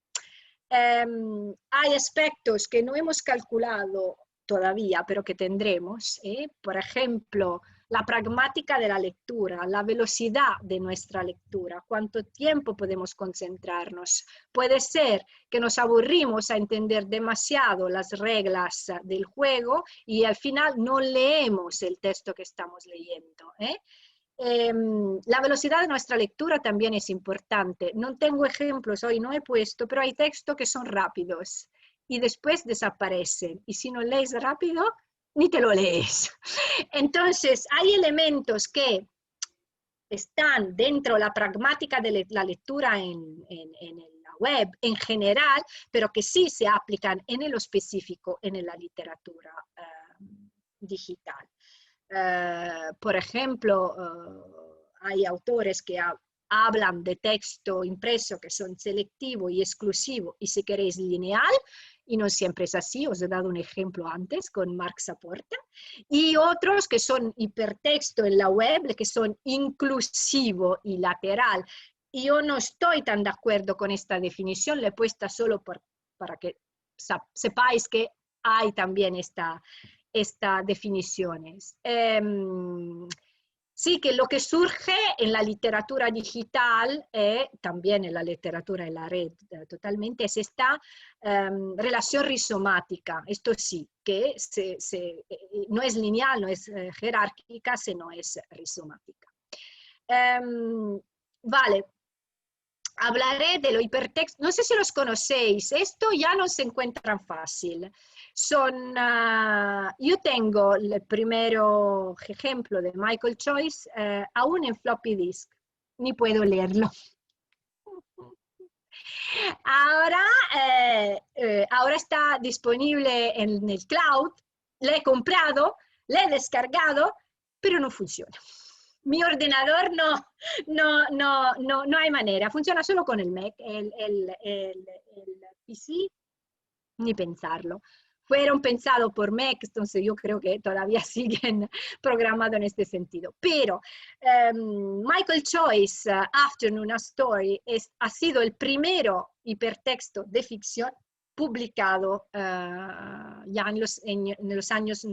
Hay aspectos que no hemos calculado todavía, pero que tendremos. Por ejemplo, la pragmática de la lectura, la velocidad de nuestra lectura, cuánto tiempo podemos concentrarnos. Puede ser que nos aburrimos a entender demasiado las reglas del juego y al final no leemos el texto que estamos leyendo, ¿eh? La velocidad de nuestra lectura también es importante. No tengo ejemplos hoy, no he puesto, pero hay textos que son rápidos y después desaparecen. Y si no lees rápido, ni te lo lees. Entonces, hay elementos que están dentro de la pragmática de la lectura en la web en general, pero que sí se aplican en lo específico en la literatura digital. Por ejemplo, hay autores que hablan de texto impreso que son selectivo y exclusivo y si queréis lineal, y no siempre es así, os he dado un ejemplo antes con Marc Saporta, y otros que son hipertexto en la web, que son inclusivo y lateral. Y yo no estoy tan de acuerdo con esta definición, la he puesta solo para que sepáis que hay también estas definiciones. Sí, que lo que surge en la literatura digital, también en la literatura en la red totalmente, es esta relación rizomática. Esto sí, que no es lineal, no es jerárquica, sino es rizomática. Vale. Hablaré de lo hipertexto, no sé si los conocéis, esto ya no se encuentra fácil. Yo tengo el primer ejemplo de Michael Joyce aún en floppy disk, ni puedo leerlo. Ahora está disponible en el cloud, le he comprado, le he descargado, pero no funciona. Mi ordenador no hay manera, funciona solo con el Mac, el PC, ni pensarlo. Fueron pensados por Mac, entonces yo creo que todavía siguen programados en este sentido. Pero Michael Joyce, Afternoon a Story, ha sido el primero hipertexto de ficción publicado ya en los años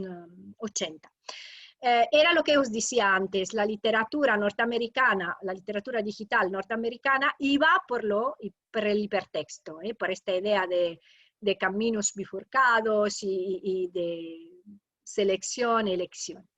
80. Era lo que os decía antes, la literatura norteamericana, la literatura digital norteamericana iba por el hipertexto, por esta idea de caminos bifurcados y de selección, elección.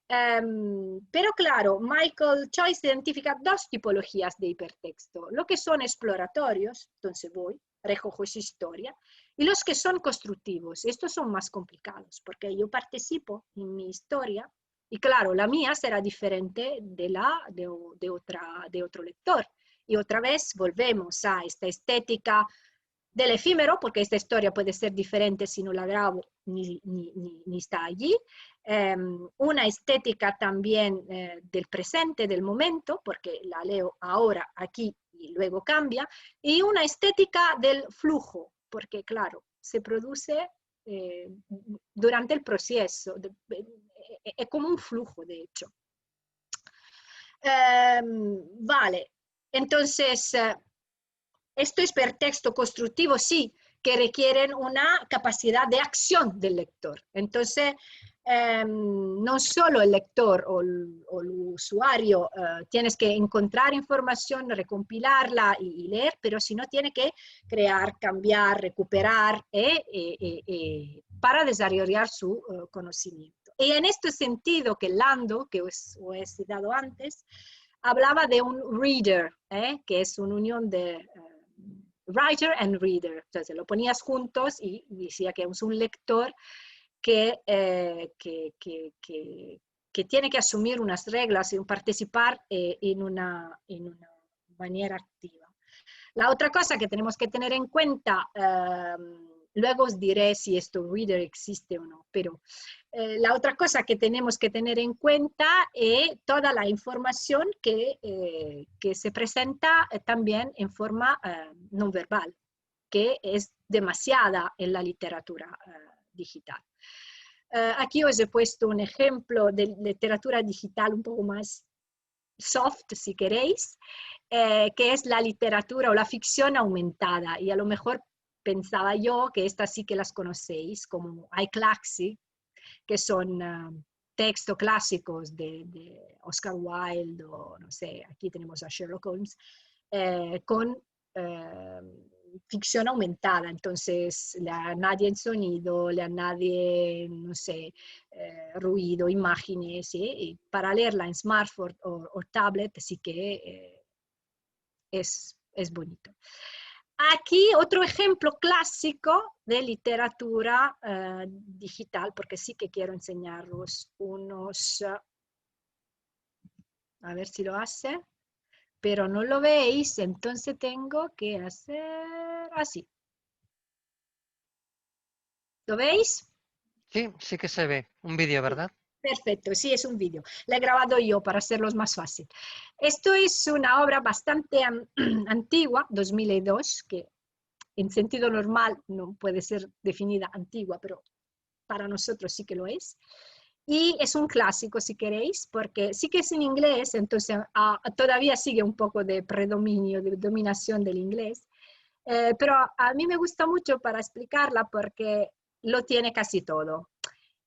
Pero claro, Michael Joyce identifica dos tipologías de hipertexto, lo que son exploratorios, entonces voy, recojo esa historia, y los que son constructivos. Estos son más complicados, porque yo participo en mi historia, y claro, la mía será diferente de otro lector. Y otra vez volvemos a esta estética del efímero, porque esta historia puede ser diferente si no la grabo ni está allí. Una estética también del presente, del momento, porque la leo ahora, aquí, y luego cambia. Y una estética del flujo, porque claro, se produce durante el proceso. Es como un flujo, de hecho. Vale, entonces, esto es hipertexto constructivo, sí, que requieren una capacidad de acción del lector. Entonces, no solo el lector o el usuario tienes que encontrar información, recompilarla y leer, pero sino tiene que crear, cambiar, recuperar para desarrollar su conocimiento. Y en este sentido que Lando, que os he citado antes, hablaba de un reader, que es una unión de writer and reader. Entonces lo ponías juntos y decía que es un lector que tiene que asumir unas reglas y participar en una manera activa. La otra cosa que tenemos que tener en cuenta, luego os diré si esto reader existe o no, pero la otra cosa que tenemos que tener en cuenta es toda la información que se presenta también en forma no verbal, que es demasiada en la literatura digital. Aquí os he puesto un ejemplo de literatura digital un poco más soft, si queréis, que es la literatura o la ficción aumentada, y a lo mejor pensaba yo que estas sí que las conocéis, como iClaxi, que son textos clásicos de Oscar Wilde, o no sé, aquí tenemos a Sherlock Holmes, con ficción aumentada. Entonces le añade el sonido, le añade, no sé, ruido, imágenes, ¿sí? Y para leerla en smartphone o tablet sí que es bonito. Aquí otro ejemplo clásico de literatura digital, porque sí que quiero enseñaros unos, a ver si lo hace, pero no lo veis, entonces tengo que hacer así. ¿Lo veis? Sí, sí que se ve. Un vídeo, ¿verdad? Perfecto, sí, es un vídeo. Lo he grabado yo para hacerlos más fácil. Esto es una obra bastante antigua, 2002, que en sentido normal no puede ser definida antigua, pero para nosotros sí que lo es. Y es un clásico, si queréis, porque sí que es en inglés, entonces todavía sigue un poco de predominio, de dominación del inglés. Pero a mí me gusta mucho para explicarla porque lo tiene casi todo.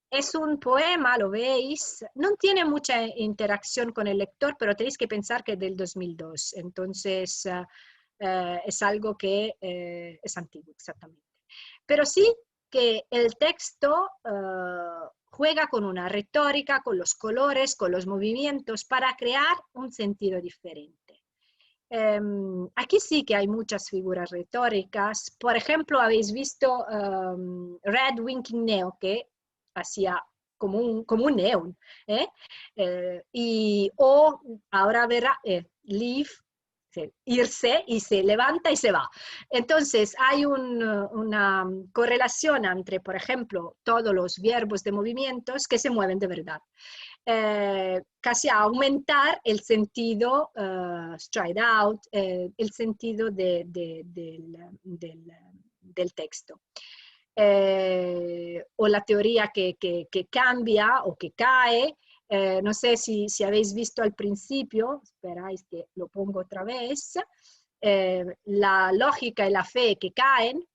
Es un poema, lo veis, no tiene mucha interacción con el lector, pero tenéis que pensar que es del 2002, entonces es algo que es antiguo, exactamente. Pero sí que el texto juega con una retórica, con los colores, con los movimientos, para crear un sentido diferente. Aquí sí que hay muchas figuras retóricas. Por ejemplo, habéis visto Red Winking Neo, que hacía como un neón. O ahora verá, leave, irse, y se levanta y se va. Entonces hay una correlación entre, por ejemplo, todos los verbos de movimientos que se mueven de verdad. Casi a aumentar el sentido stride out, el sentido del texto. O la teoría que cambia o que cae. No sé si habéis visto al principio, esperáis que lo pongo otra vez, la lógica y la fe que caen,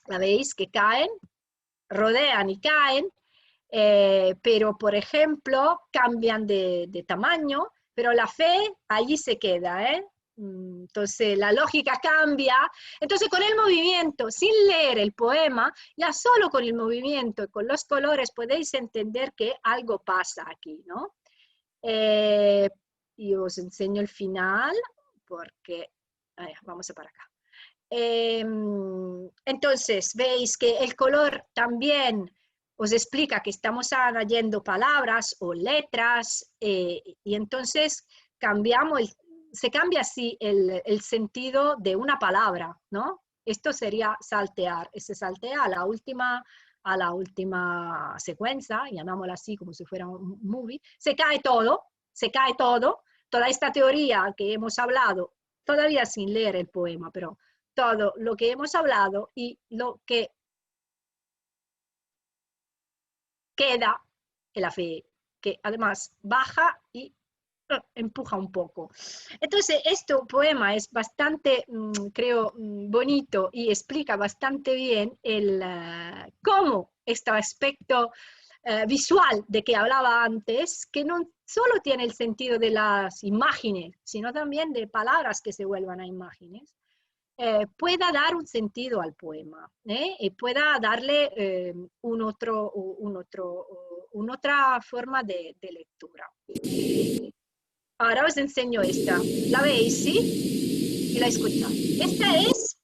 la veis que caen, rodean y caen, pero por ejemplo cambian de tamaño, pero la fe allí se queda, Entonces la lógica cambia. Entonces con el movimiento, sin leer el poema, ya solo con el movimiento y con los colores podéis entender que algo pasa aquí, ¿no? Y os enseño el final porque, vamos a para acá. Entonces veis que el color también os explica que estamos añadiendo palabras o letras, y entonces se cambia así el sentido de una palabra, ¿no? Esto sería saltear, se saltea a la última secuencia, llamámosla así como si fuera un movie, se cae todo, toda esta teoría que hemos hablado, todavía sin leer el poema, pero todo lo que hemos hablado y lo que queda en la fe, que además baja y empuja un poco. Entonces, este poema es bastante, creo, bonito y explica bastante bien cómo este aspecto visual de que hablaba antes, que no solo tiene el sentido de las imágenes, sino también de palabras que se vuelvan a imágenes, pueda dar un sentido al poema, y pueda darle otra forma de lectura. Ahora os enseño esta. ¿La veis, sí? ¿Y la escucháis? Esta es...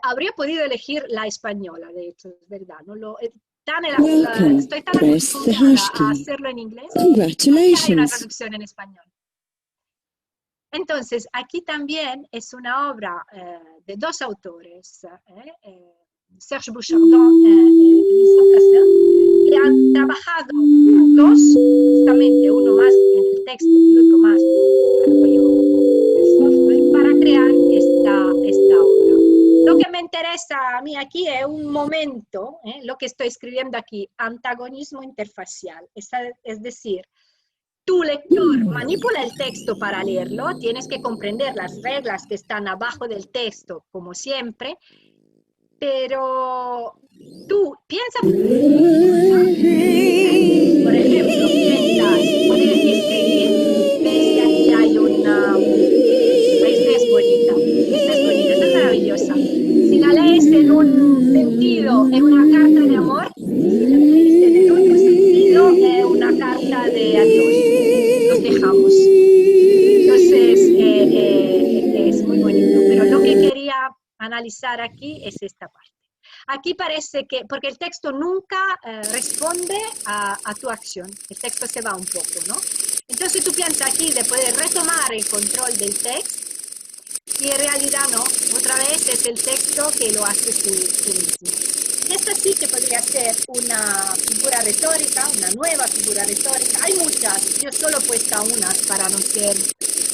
habría podido elegir la española, de hecho, es verdad. No lo, estoy tan acostumbrada a hacerlo en inglés. Congratulations. Hay una traducción en español. Entonces, aquí también es una obra de dos autores, Serge Bouchardon y Vincent Cassel, que han trabajado juntos, justamente uno más en el texto y el otro más en el software, para crear esta obra. Lo que me interesa a mí aquí es un momento, lo que estoy escribiendo aquí, antagonismo interfacial, es decir, tu lector manipula el texto para leerlo, tienes que comprender las reglas que están abajo del texto, como siempre, pero tú piensa, por ejemplo, piensas poder escribir, ves que aquí hay una, esta es bonita, esta es maravillosa. Si la lees en un sentido, es una carta de amor, si la lees en el otro sentido, es una carta de adiós, nos dejamos. Entonces, es muy bonito, pero lo que quería analizar aquí es esta parte. Aquí parece que, porque el texto nunca responde a tu acción, el texto se va un poco, ¿no? Entonces tú piensas aquí de poder retomar el control del texto y en realidad no, otra vez es el texto que lo hace tú mismo. Esta sí que podría ser una figura retórica, una nueva figura retórica. Hay muchas, yo solo he puesto unas para no ser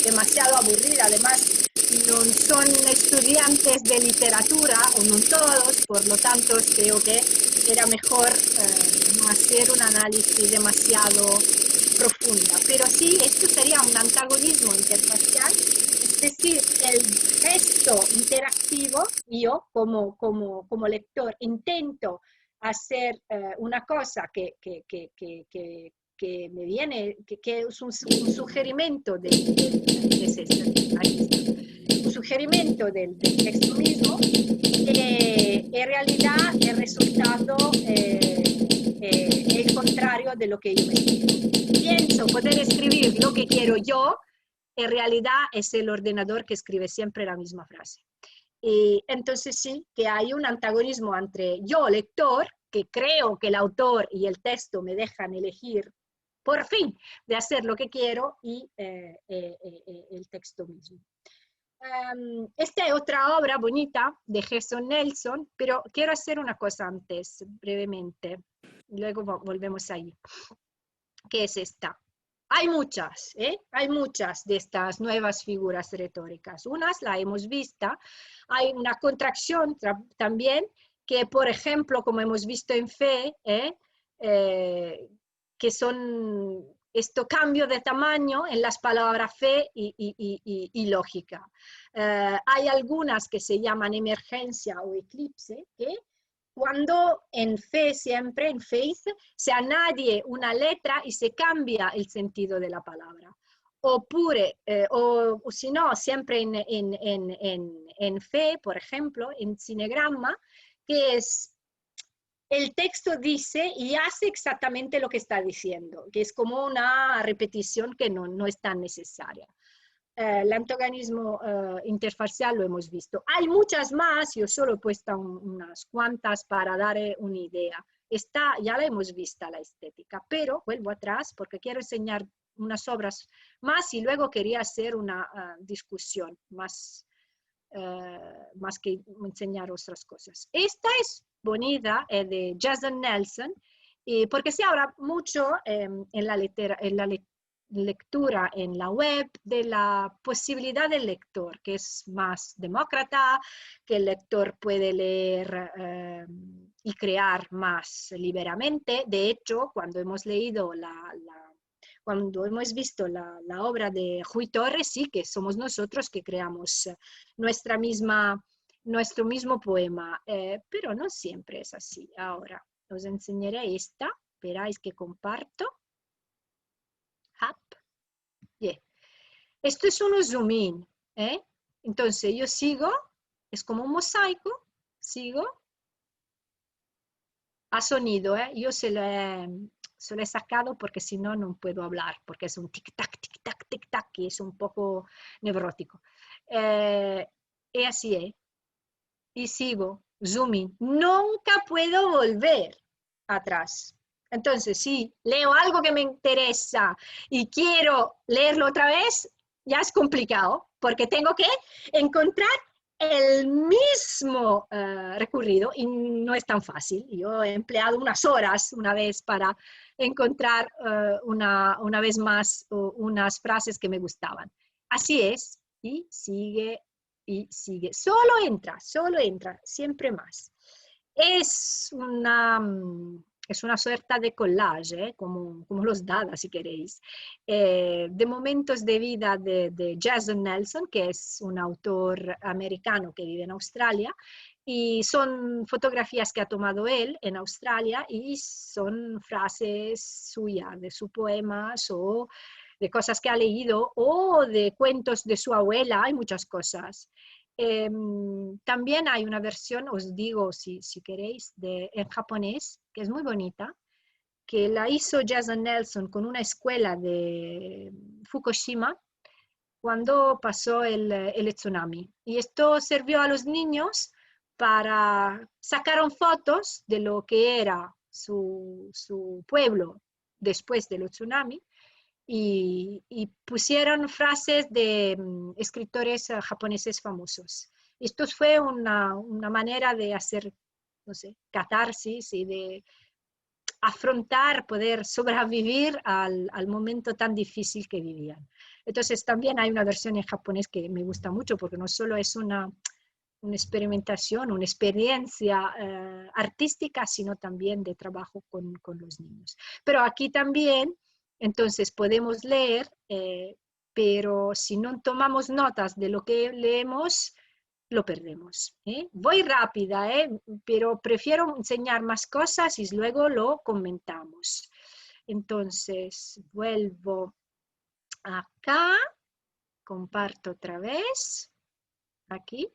demasiado aburrida. Además, no son estudiantes de literatura, o no todos, por lo tanto creo que era mejor no hacer un análisis demasiado profunda. Pero sí, esto sería un antagonismo interfacial, es decir, el gesto interactivo, yo como lector intento hacer una cosa que me viene, que es un sugerimiento un sugerimiento del texto mismo, en realidad el resultado es contrario de lo que yo me escribo. Pienso poder escribir lo que quiero yo, en realidad es el ordenador que escribe siempre la misma frase. Y entonces sí, que hay un antagonismo entre yo, lector, que creo que el autor y el texto me dejan elegir, por fin, de hacer lo que quiero, y el texto mismo. Esta es otra obra bonita de Jason Nelson, pero quiero hacer una cosa antes, brevemente, luego volvemos ahí, que es esta. Hay muchas de estas nuevas figuras retóricas. Unas la hemos visto, hay una contracción también, que por ejemplo, como hemos visto en fe, que son este cambio de tamaño en las palabras fe y lógica. Hay algunas que se llaman emergencia o eclipse, que cuando en fe siempre, en faith, se añade una letra y se cambia el sentido de la palabra. Oppure, o si no, siempre en fe, por ejemplo, en sinegramma, que es el texto dice y hace exactamente lo que está diciendo, que es como una repetición que no es tan necesaria. El antagonismo interfacial lo hemos visto. Hay muchas más, yo solo he puesto unas cuantas para dar una idea. Esta ya la hemos visto, la estética, pero vuelvo atrás porque quiero enseñar unas obras más y luego quería hacer una discusión más que enseñar otras cosas. Esta es bonita, de Jason Nelson, porque se habla mucho en la lectura en la web de la posibilidad del lector, que es más demócrata, que el lector puede leer y crear más libremente. De hecho, cuando hemos leído cuando hemos visto la obra de Ruy Torres, sí que somos nosotros que creamos nuestro mismo poema, pero no siempre es así. Ahora os enseñaré esta, veráis que comparto. Yeah. Esto es un zoom in, entonces yo sigo, es como un mosaico, sigo a sonido, yo se lo he sacado porque si no, no puedo hablar, porque es un tic-tac, tic-tac, tic-tac, y es un poco nevrótico. Y así es. Y sigo, zoom in. Nunca puedo volver atrás. Entonces, si leo algo que me interesa y quiero leerlo otra vez, ya es complicado, porque tengo que encontrar el mismo recorrido y no es tan fácil. Yo he empleado unas horas una vez para encontrar una vez más unas frases que me gustaban. Así es, y sigue y sigue. Solo entra, siempre más. Es una suerte de collage, como los Dada, si queréis, de momentos de vida de Jason Nelson, que es un autor americano que vive en Australia, y son fotografías que ha tomado él en Australia y son frases suyas, de sus poemas o de cosas que ha leído o de cuentos de su abuela, hay muchas cosas. También hay una versión, os digo si queréis, en japonés, que es muy bonita, que la hizo Jason Nelson con una escuela de Fukushima cuando pasó el tsunami. Y esto sirvió a los niños para sacaron fotos de lo que era su pueblo después del tsunami y pusieron frases de escritores japoneses famosos. Esto fue una manera de hacer, no sé, catarsis y de afrontar, poder sobrevivir al momento tan difícil que vivían. Entonces también hay una versión en japonés que me gusta mucho porque no solo es una experimentación, una experiencia artística, sino también de trabajo con los niños. Pero aquí también, entonces podemos leer, pero si no tomamos notas de lo que leemos, lo perdemos. Voy rápida, pero prefiero enseñar más cosas y luego lo comentamos. Entonces, vuelvo acá, comparto otra vez, aquí.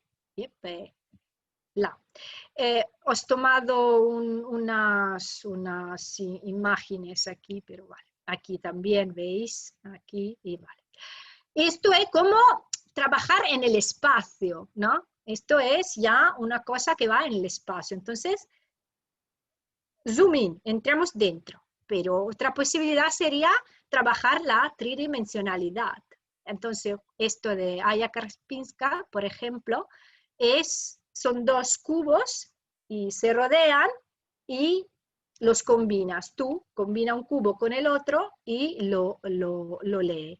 Os he tomado unas imágenes aquí, pero vale. Aquí también veis, aquí y vale. Esto es como trabajar en el espacio, ¿no? Esto es ya una cosa que va en el espacio. Entonces, zoom in, entramos dentro. Pero otra posibilidad sería trabajar la tridimensionalidad. Entonces, esto de Aya Karpinska, por ejemplo, son dos cubos y se rodean y los combinas. Tú combina un cubo con el otro y lo lee.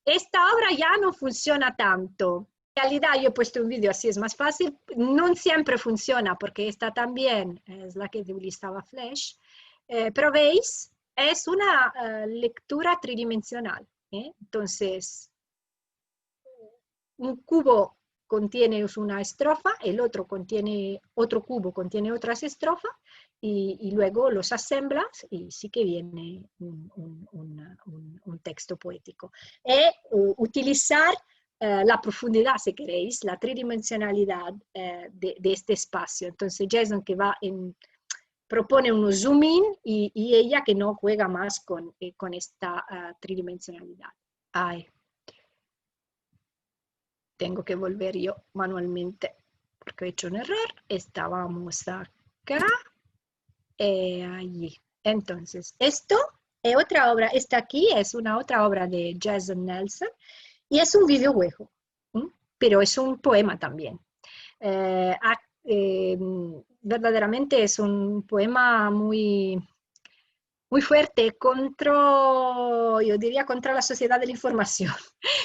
Esta obra ya no funciona tanto. En realidad yo he puesto un vídeo así, es más fácil. No siempre funciona porque esta también es la que utilizaba Flash. Pero veis, es una lectura tridimensional. Entonces, un cubo contiene una estrofa, el otro cubo contiene otras estrofas, y luego los asemblas y sí que viene un texto poético. Utilizar la profundidad, si queréis, la tridimensionalidad de este espacio. Entonces Jason que propone un zoom in y ella que no juega más con esta tridimensionalidad. Tengo que volver yo manualmente porque he hecho un error. Estábamos acá. Allí. Entonces, esto es otra obra. Esta aquí es otra obra de Jason Nelson y es un videojuego, pero es un poema también. Verdaderamente es un poema muy fuerte yo diría, contra la sociedad de la información,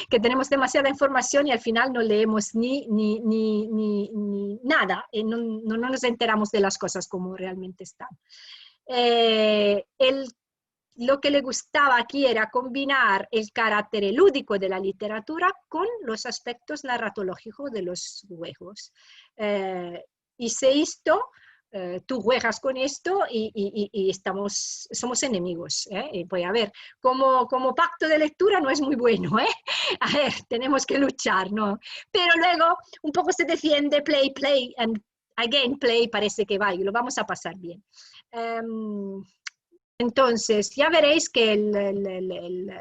que tenemos demasiada información y al final no leemos ni nada, no nos enteramos de las cosas como realmente están. Lo que le gustaba aquí era combinar el carácter lúdico de la literatura con los aspectos narratológicos de los juegos. Hice esto. Tú juegas con esto y somos enemigos. Y voy a ver, como pacto de lectura no es muy bueno. A ver, tenemos que luchar, ¿no? Pero luego un poco se defiende, play, and again play, parece que va, y lo vamos a pasar bien. Entonces, ya veréis que el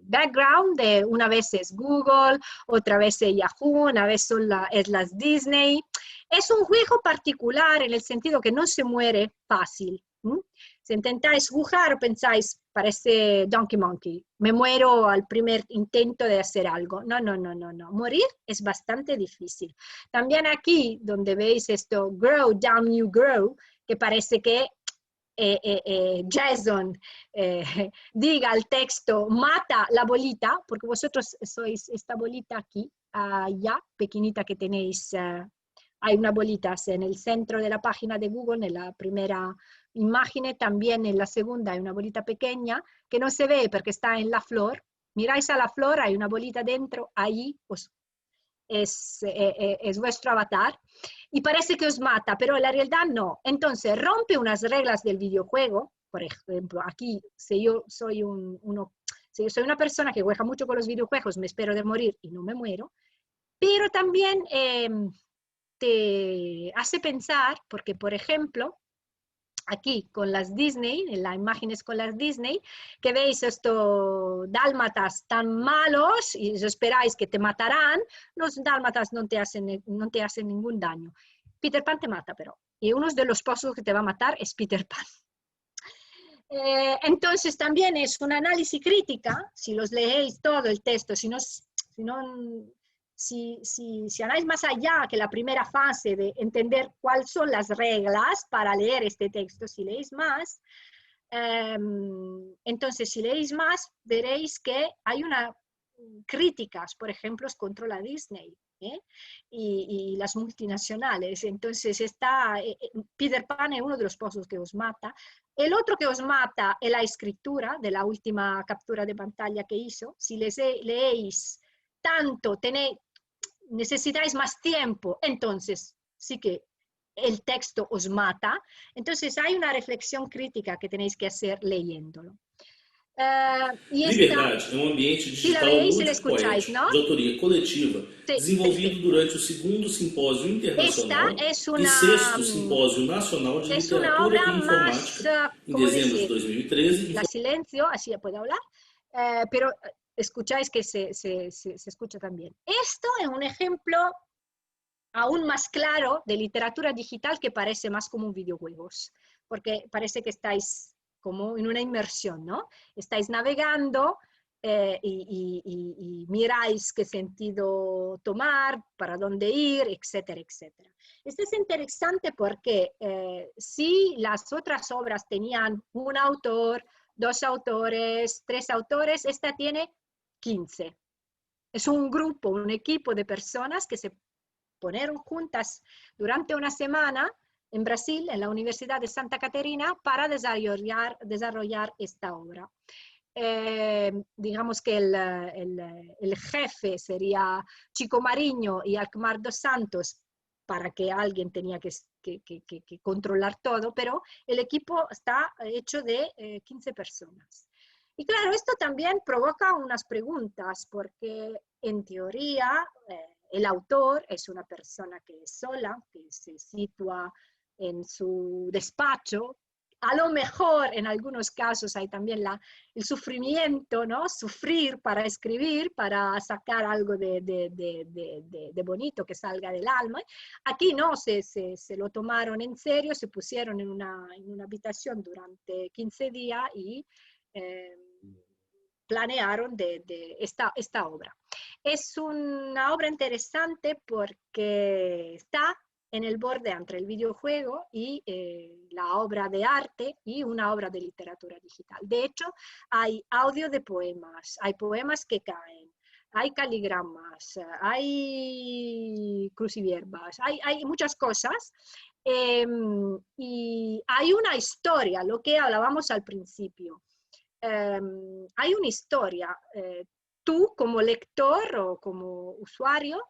background de una vez es Google, otra vez es Yahoo, una vez es las Disney. Es un juego particular en el sentido que no se muere fácil. Si intentáis jugar, pensáis, parece Donkey Monkey, me muero al primer intento de hacer algo. No. Morir es bastante difícil. También aquí, donde veis esto, grow, down you grow, que parece que Jason diga el texto, mata la bolita, porque vosotros sois esta bolita aquí, allá, pequeñita que tenéis. Hay una bolita en el centro de la página de Google, en la primera imagen, también en la segunda hay una bolita pequeña que no se ve porque está en la flor. Miráis a la flor, hay una bolita dentro, allí es vuestro avatar y parece que os mata, pero en la realidad no. Entonces rompe unas reglas del videojuego. Por ejemplo, aquí, si yo soy si yo soy una persona que juega mucho con los videojuegos, me espero de morir y no me muero, pero también te hace pensar, porque por ejemplo, aquí con las Disney, en las imágenes con las Disney, que veis estos dálmatas tan malos y os esperáis que te matarán, los dálmatas no te hacen ningún daño. Peter Pan te mata, pero. Y uno de los pozos que te va a matar es Peter Pan. Entonces también es un análisis crítica, si los leéis todo el texto, si andáis más allá que la primera fase de entender cuáles son las reglas para leer este texto, si leéis más, entonces si leéis más veréis que hay unas críticas, por ejemplo, contra la Disney y las multinacionales. Entonces Peter Pan es uno de los pozos que os mata. El otro que os mata es la escritura de la última captura de pantalla que hizo. Si leéis tanto, necesitáis más tiempo, entonces sí que el texto os mata. Entonces hay una reflexión crítica que tenéis que hacer leyéndolo. De verdade, é um ambiente digital lúdico poético, ¿no? de autoria coletiva, Sí, desenvolvido durante o 2º Simpósio Internacional Esta es e una, 6º Simpósio Nacional de es una Literatura obra e Informática, más, em ¿cómo dezembro de decir? 2013. La silencio, así puedo hablar, pero escucháis que se escucha también. Esto es un ejemplo aún más claro de literatura digital que parece más como un videojuegos, porque parece que estáis como en una inmersión, ¿no? Estáis navegando y miráis qué sentido tomar, para dónde ir, etcétera, etcétera. Esto es interesante porque si las otras obras tenían un autor, 2 autores, 3 autores, esta tiene 15. Es un grupo, un equipo de personas que se ponieron juntas durante una semana en Brasil, en la Universidad de Santa Catarina, para desarrollar esta obra. Digamos que el jefe sería Chico Mariño y Alkmaar dos Santos, para que alguien tenía que controlar todo, pero el equipo está hecho de 15 personas. Y claro, esto también provoca unas preguntas, porque en teoría el autor es una persona que es sola, que se sitúa en su despacho. A lo mejor en algunos casos hay también el sufrimiento, ¿no? Sufrir para escribir, para sacar algo de bonito que salga del alma. Aquí no, se lo tomaron en serio, se pusieron en una habitación durante 15 días y planearon esta obra. Es una obra interesante porque está en el borde entre el videojuego y la obra de arte y una obra de literatura digital. De hecho, hay audio de poemas, hay poemas que caen, hay caligramas, hay crucivierbas, hay muchas cosas. Y hay una historia, lo que hablábamos al principio. Hay una historia. Tú como lector o como usuario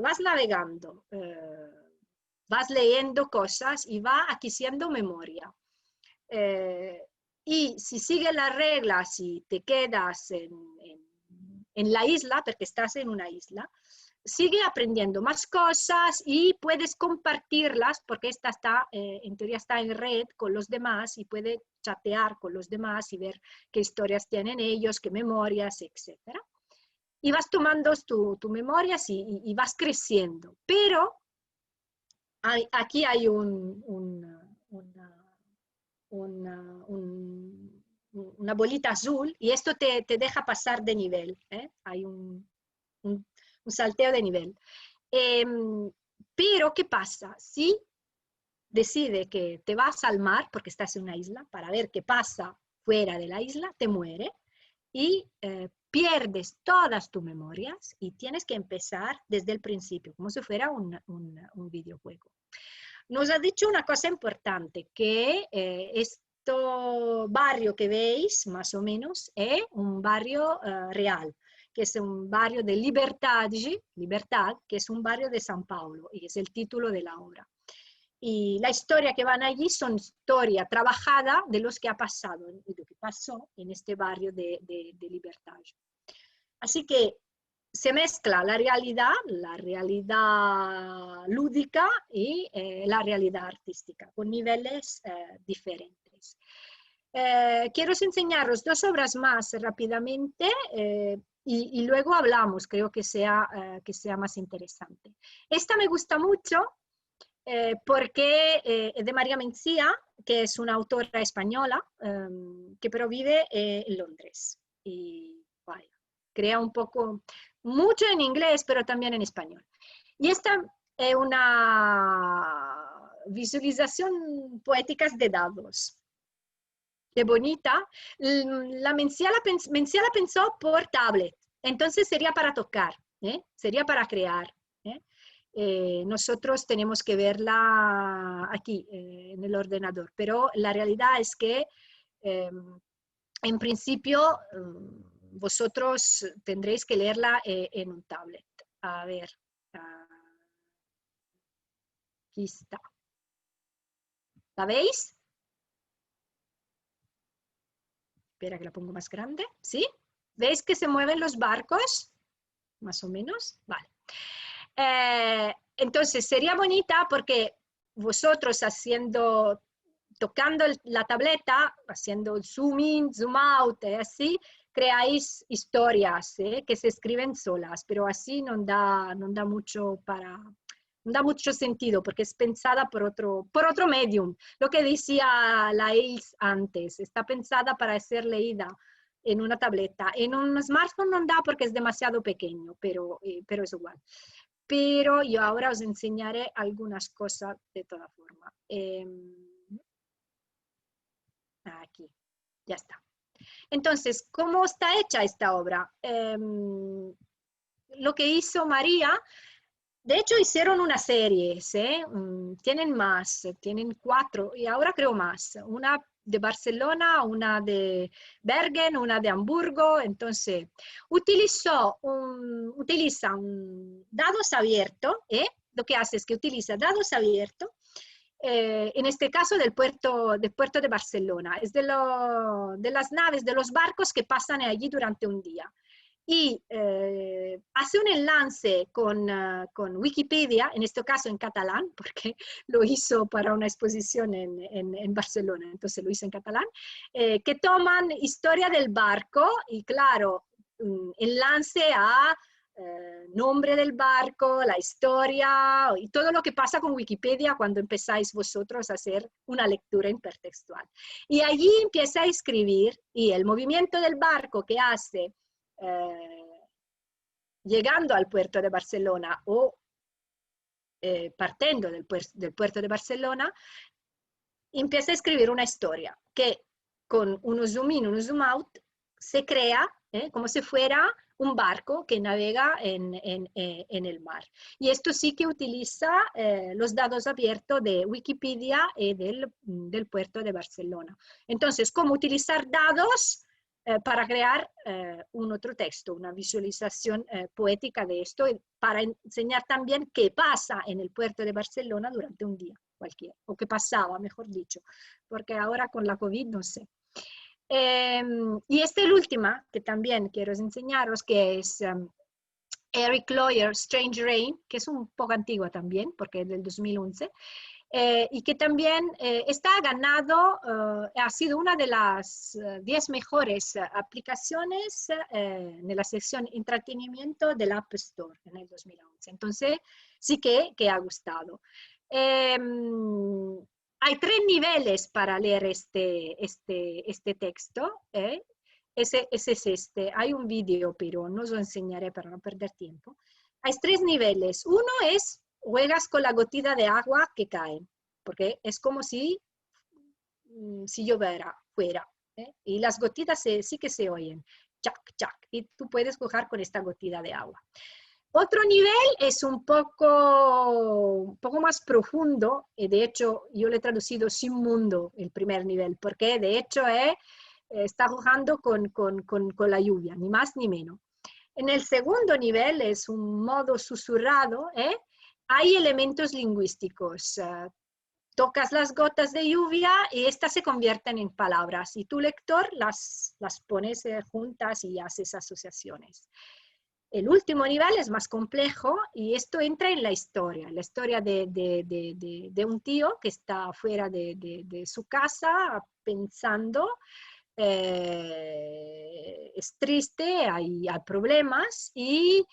vas navegando, vas leyendo cosas y vas adquiriendo memoria. Y si sigues las reglas y te quedas en la isla, porque estás en una isla, sigue aprendiendo más cosas y puedes compartirlas, porque esta en teoría está en red con los demás y puede chatear con los demás y ver qué historias tienen ellos, qué memorias, etc. Y vas tomando tus memorias y vas creciendo. Pero aquí hay una bolita azul y esto te deja pasar de nivel. Hay un salteo de nivel. Pero, ¿qué pasa? Si decide que te vas al mar, porque estás en una isla, para ver qué pasa fuera de la isla, te muere y pierdes todas tus memorias y tienes que empezar desde el principio, como si fuera un videojuego. Nos ha dicho una cosa importante, que este barrio que veis, más o menos, es un barrio real. que es un barrio de Libertad, que es un barrio de San Paulo, y es el título de la obra. Y la historia que van allí son historia trabajada de los que ha pasado, de lo que pasó en este barrio de Libertad. Así que se mezcla la realidad lúdica y la realidad artística, con niveles diferentes. Quiero enseñaros 2 obras más rápidamente y luego hablamos, creo que sea más interesante. Esta me gusta mucho porque es de María Mencía, que es una autora española que pero vive en Londres. Y vaya, crea un poco, mucho en inglés, pero también en español. Y esta es una visualización poética de dados. Qué bonita. La Mencía la pensó por tablet, entonces sería para tocar, sería para crear. Nosotros tenemos que verla aquí, en el ordenador, pero la realidad es que en principio vosotros tendréis que leerla en un tablet. A ver, aquí está. ¿La veis? Espera que la pongo más grande. ¿Sí? ¿Veis que se mueven los barcos? Más o menos. Vale. Entonces sería bonita porque vosotros tocando la tableta, haciendo zoom in, zoom out, así, creáis historias que se escriben solas, pero así no da mucho sentido porque es pensada por otro medium. Lo que decía la Eils antes, está pensada para ser leída en una tableta. En un smartphone no da porque es demasiado pequeño, pero es igual. Pero yo ahora os enseñaré algunas cosas de toda forma. Aquí, ya está. Entonces, ¿cómo está hecha esta obra? Lo que hizo María, de hecho hicieron una serie, tienen más, tienen 4, y ahora creo más. Una de Barcelona, una de Bergen, una de Hamburgo. Entonces, utiliza dados abiertos, lo que hace es que utiliza dados abiertos, en este caso del puerto de Barcelona, es de las naves, de los barcos que pasan allí durante un día. Y hace un enlace con Wikipedia, en este caso en catalán, porque lo hizo para una exposición en Barcelona, entonces lo hizo en catalán, que toman historia del barco y claro, enlace a nombre del barco, la historia y todo lo que pasa con Wikipedia cuando empezáis vosotros a hacer una lectura hipertextual. Y allí empieza a escribir y el movimiento del barco que hace llegando al puerto de Barcelona o partiendo del puerto de Barcelona, empieza a escribir una historia que con uno zoom in, uno zoom out, se crea como si fuera un barco que navega en el mar. Y esto sí que utiliza los dados abiertos de Wikipedia y del puerto de Barcelona. Entonces, ¿cómo utilizar dados para crear un otro texto, una visualización poética de esto, y para enseñar también qué pasa en el puerto de Barcelona durante un día cualquiera, o qué pasaba, mejor dicho, porque ahora con la COVID no sé. Y esta es la última que también quiero enseñaros, que es Eric Loyer, Strange Rain, que es un poco antigua también, porque es del 2011, y que también ha ganado, ha sido una de las 10 mejores aplicaciones en la sección entretenimiento del App Store en el 2011. Entonces, sí que ha gustado. Hay 3 niveles para leer este texto. Ese es este. Hay un vídeo, pero no os lo enseñaré para no perder tiempo. Hay 3 niveles. Uno es juegas con la gotita de agua que cae, porque es como si lloviera fuera. Y las gotitas sí que se oyen. Chac, chac. Y tú puedes jugar con esta gotita de agua. Otro nivel es un poco más profundo, y de hecho yo le he traducido sin mundo el primer nivel, porque de hecho está jugando con la lluvia, ni más ni menos. En el segundo nivel, es un modo susurrado, hay elementos lingüísticos. Tocas las gotas de lluvia y estas se convierten en palabras y tu lector las pones juntas y haces asociaciones. El último nivel es más complejo y esto entra en la historia de un tío que está fuera de su casa pensando, es triste, hay problemas y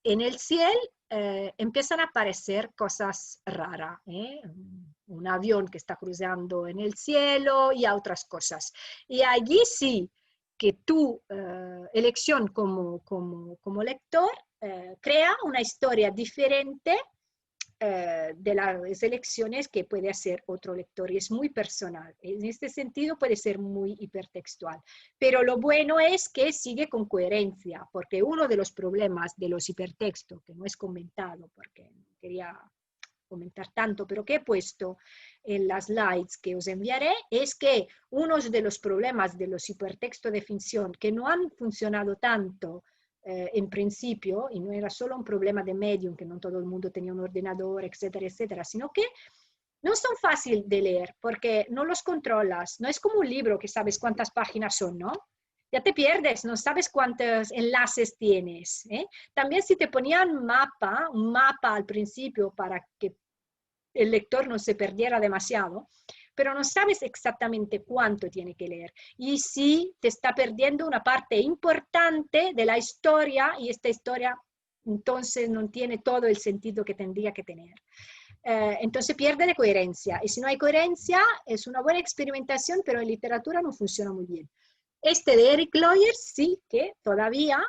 en el cielo empiezan a aparecer cosas raras, un avión que está cruzando en el cielo y otras cosas. Y allí sí que tu elección como lector crea una historia diferente de las elecciones que puede hacer otro lector y es muy personal. En este sentido puede ser muy hipertextual. Pero lo bueno es que sigue con coherencia, porque uno de los problemas de los hipertextos, que no es comentado porque no quería comentar tanto, pero que he puesto en las slides que os enviaré, es que uno de los problemas de los hipertextos de ficción que no han funcionado tanto en principio, y no era solo un problema de medium, que no todo el mundo tenía un ordenador, etcétera, etcétera, sino que no son fáciles de leer porque no los controlas. No es como un libro que sabes cuántas páginas son, ¿no? Ya te pierdes, no sabes cuántos enlaces tienes. También si te ponían un mapa al principio para que el lector no se perdiera demasiado, pero no sabes exactamente cuánto tiene que leer. Y si te está perdiendo una parte importante de la historia, y esta historia entonces no tiene todo el sentido que tendría que tener. Entonces pierde de coherencia. Y si no hay coherencia, es una buena experimentación, pero en literatura no funciona muy bien. Este de Eric Lawyer sí que todavía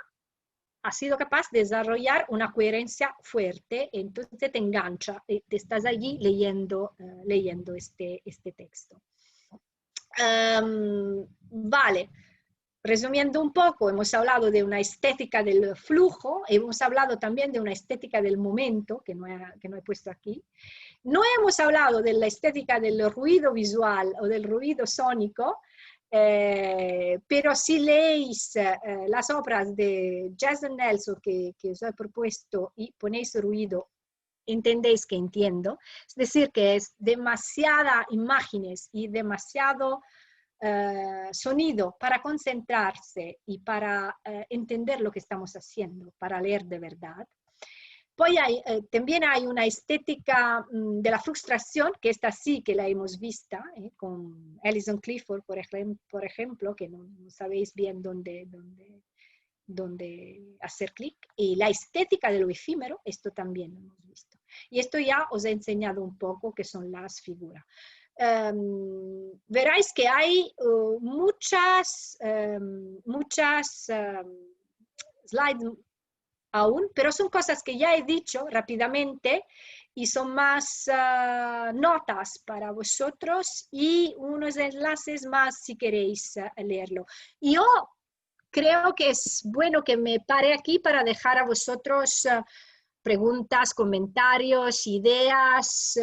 ha sido capaz de desarrollar una coherencia fuerte, entonces te engancha, te estás allí leyendo este texto. Vale, resumiendo un poco, hemos hablado de una estética del flujo, hemos hablado también de una estética del momento, que no he puesto aquí. No hemos hablado de la estética del ruido visual o del ruido sónico, pero si leéis las obras de Jason Nelson que os he propuesto y ponéis ruido, entendéis que entiendo. Es decir, que es demasiadas imágenes y demasiado sonido para concentrarse y para entender lo que estamos haciendo, para leer de verdad. Poi también hay una estética de la frustración, que esta sí que la hemos vista, con Alison Clifford, por ejemplo, que no sabéis bien dónde hacer clic. Y la estética de lo efímero, esto también lo hemos visto. Y esto ya os he enseñado un poco qué son las figuras. Veréis que hay muchas slides aún, pero son cosas que ya he dicho rápidamente y son más notas para vosotros y unos enlaces más si queréis leerlo. Yo creo que es bueno que me pare aquí para dejar a vosotros preguntas, comentarios, ideas,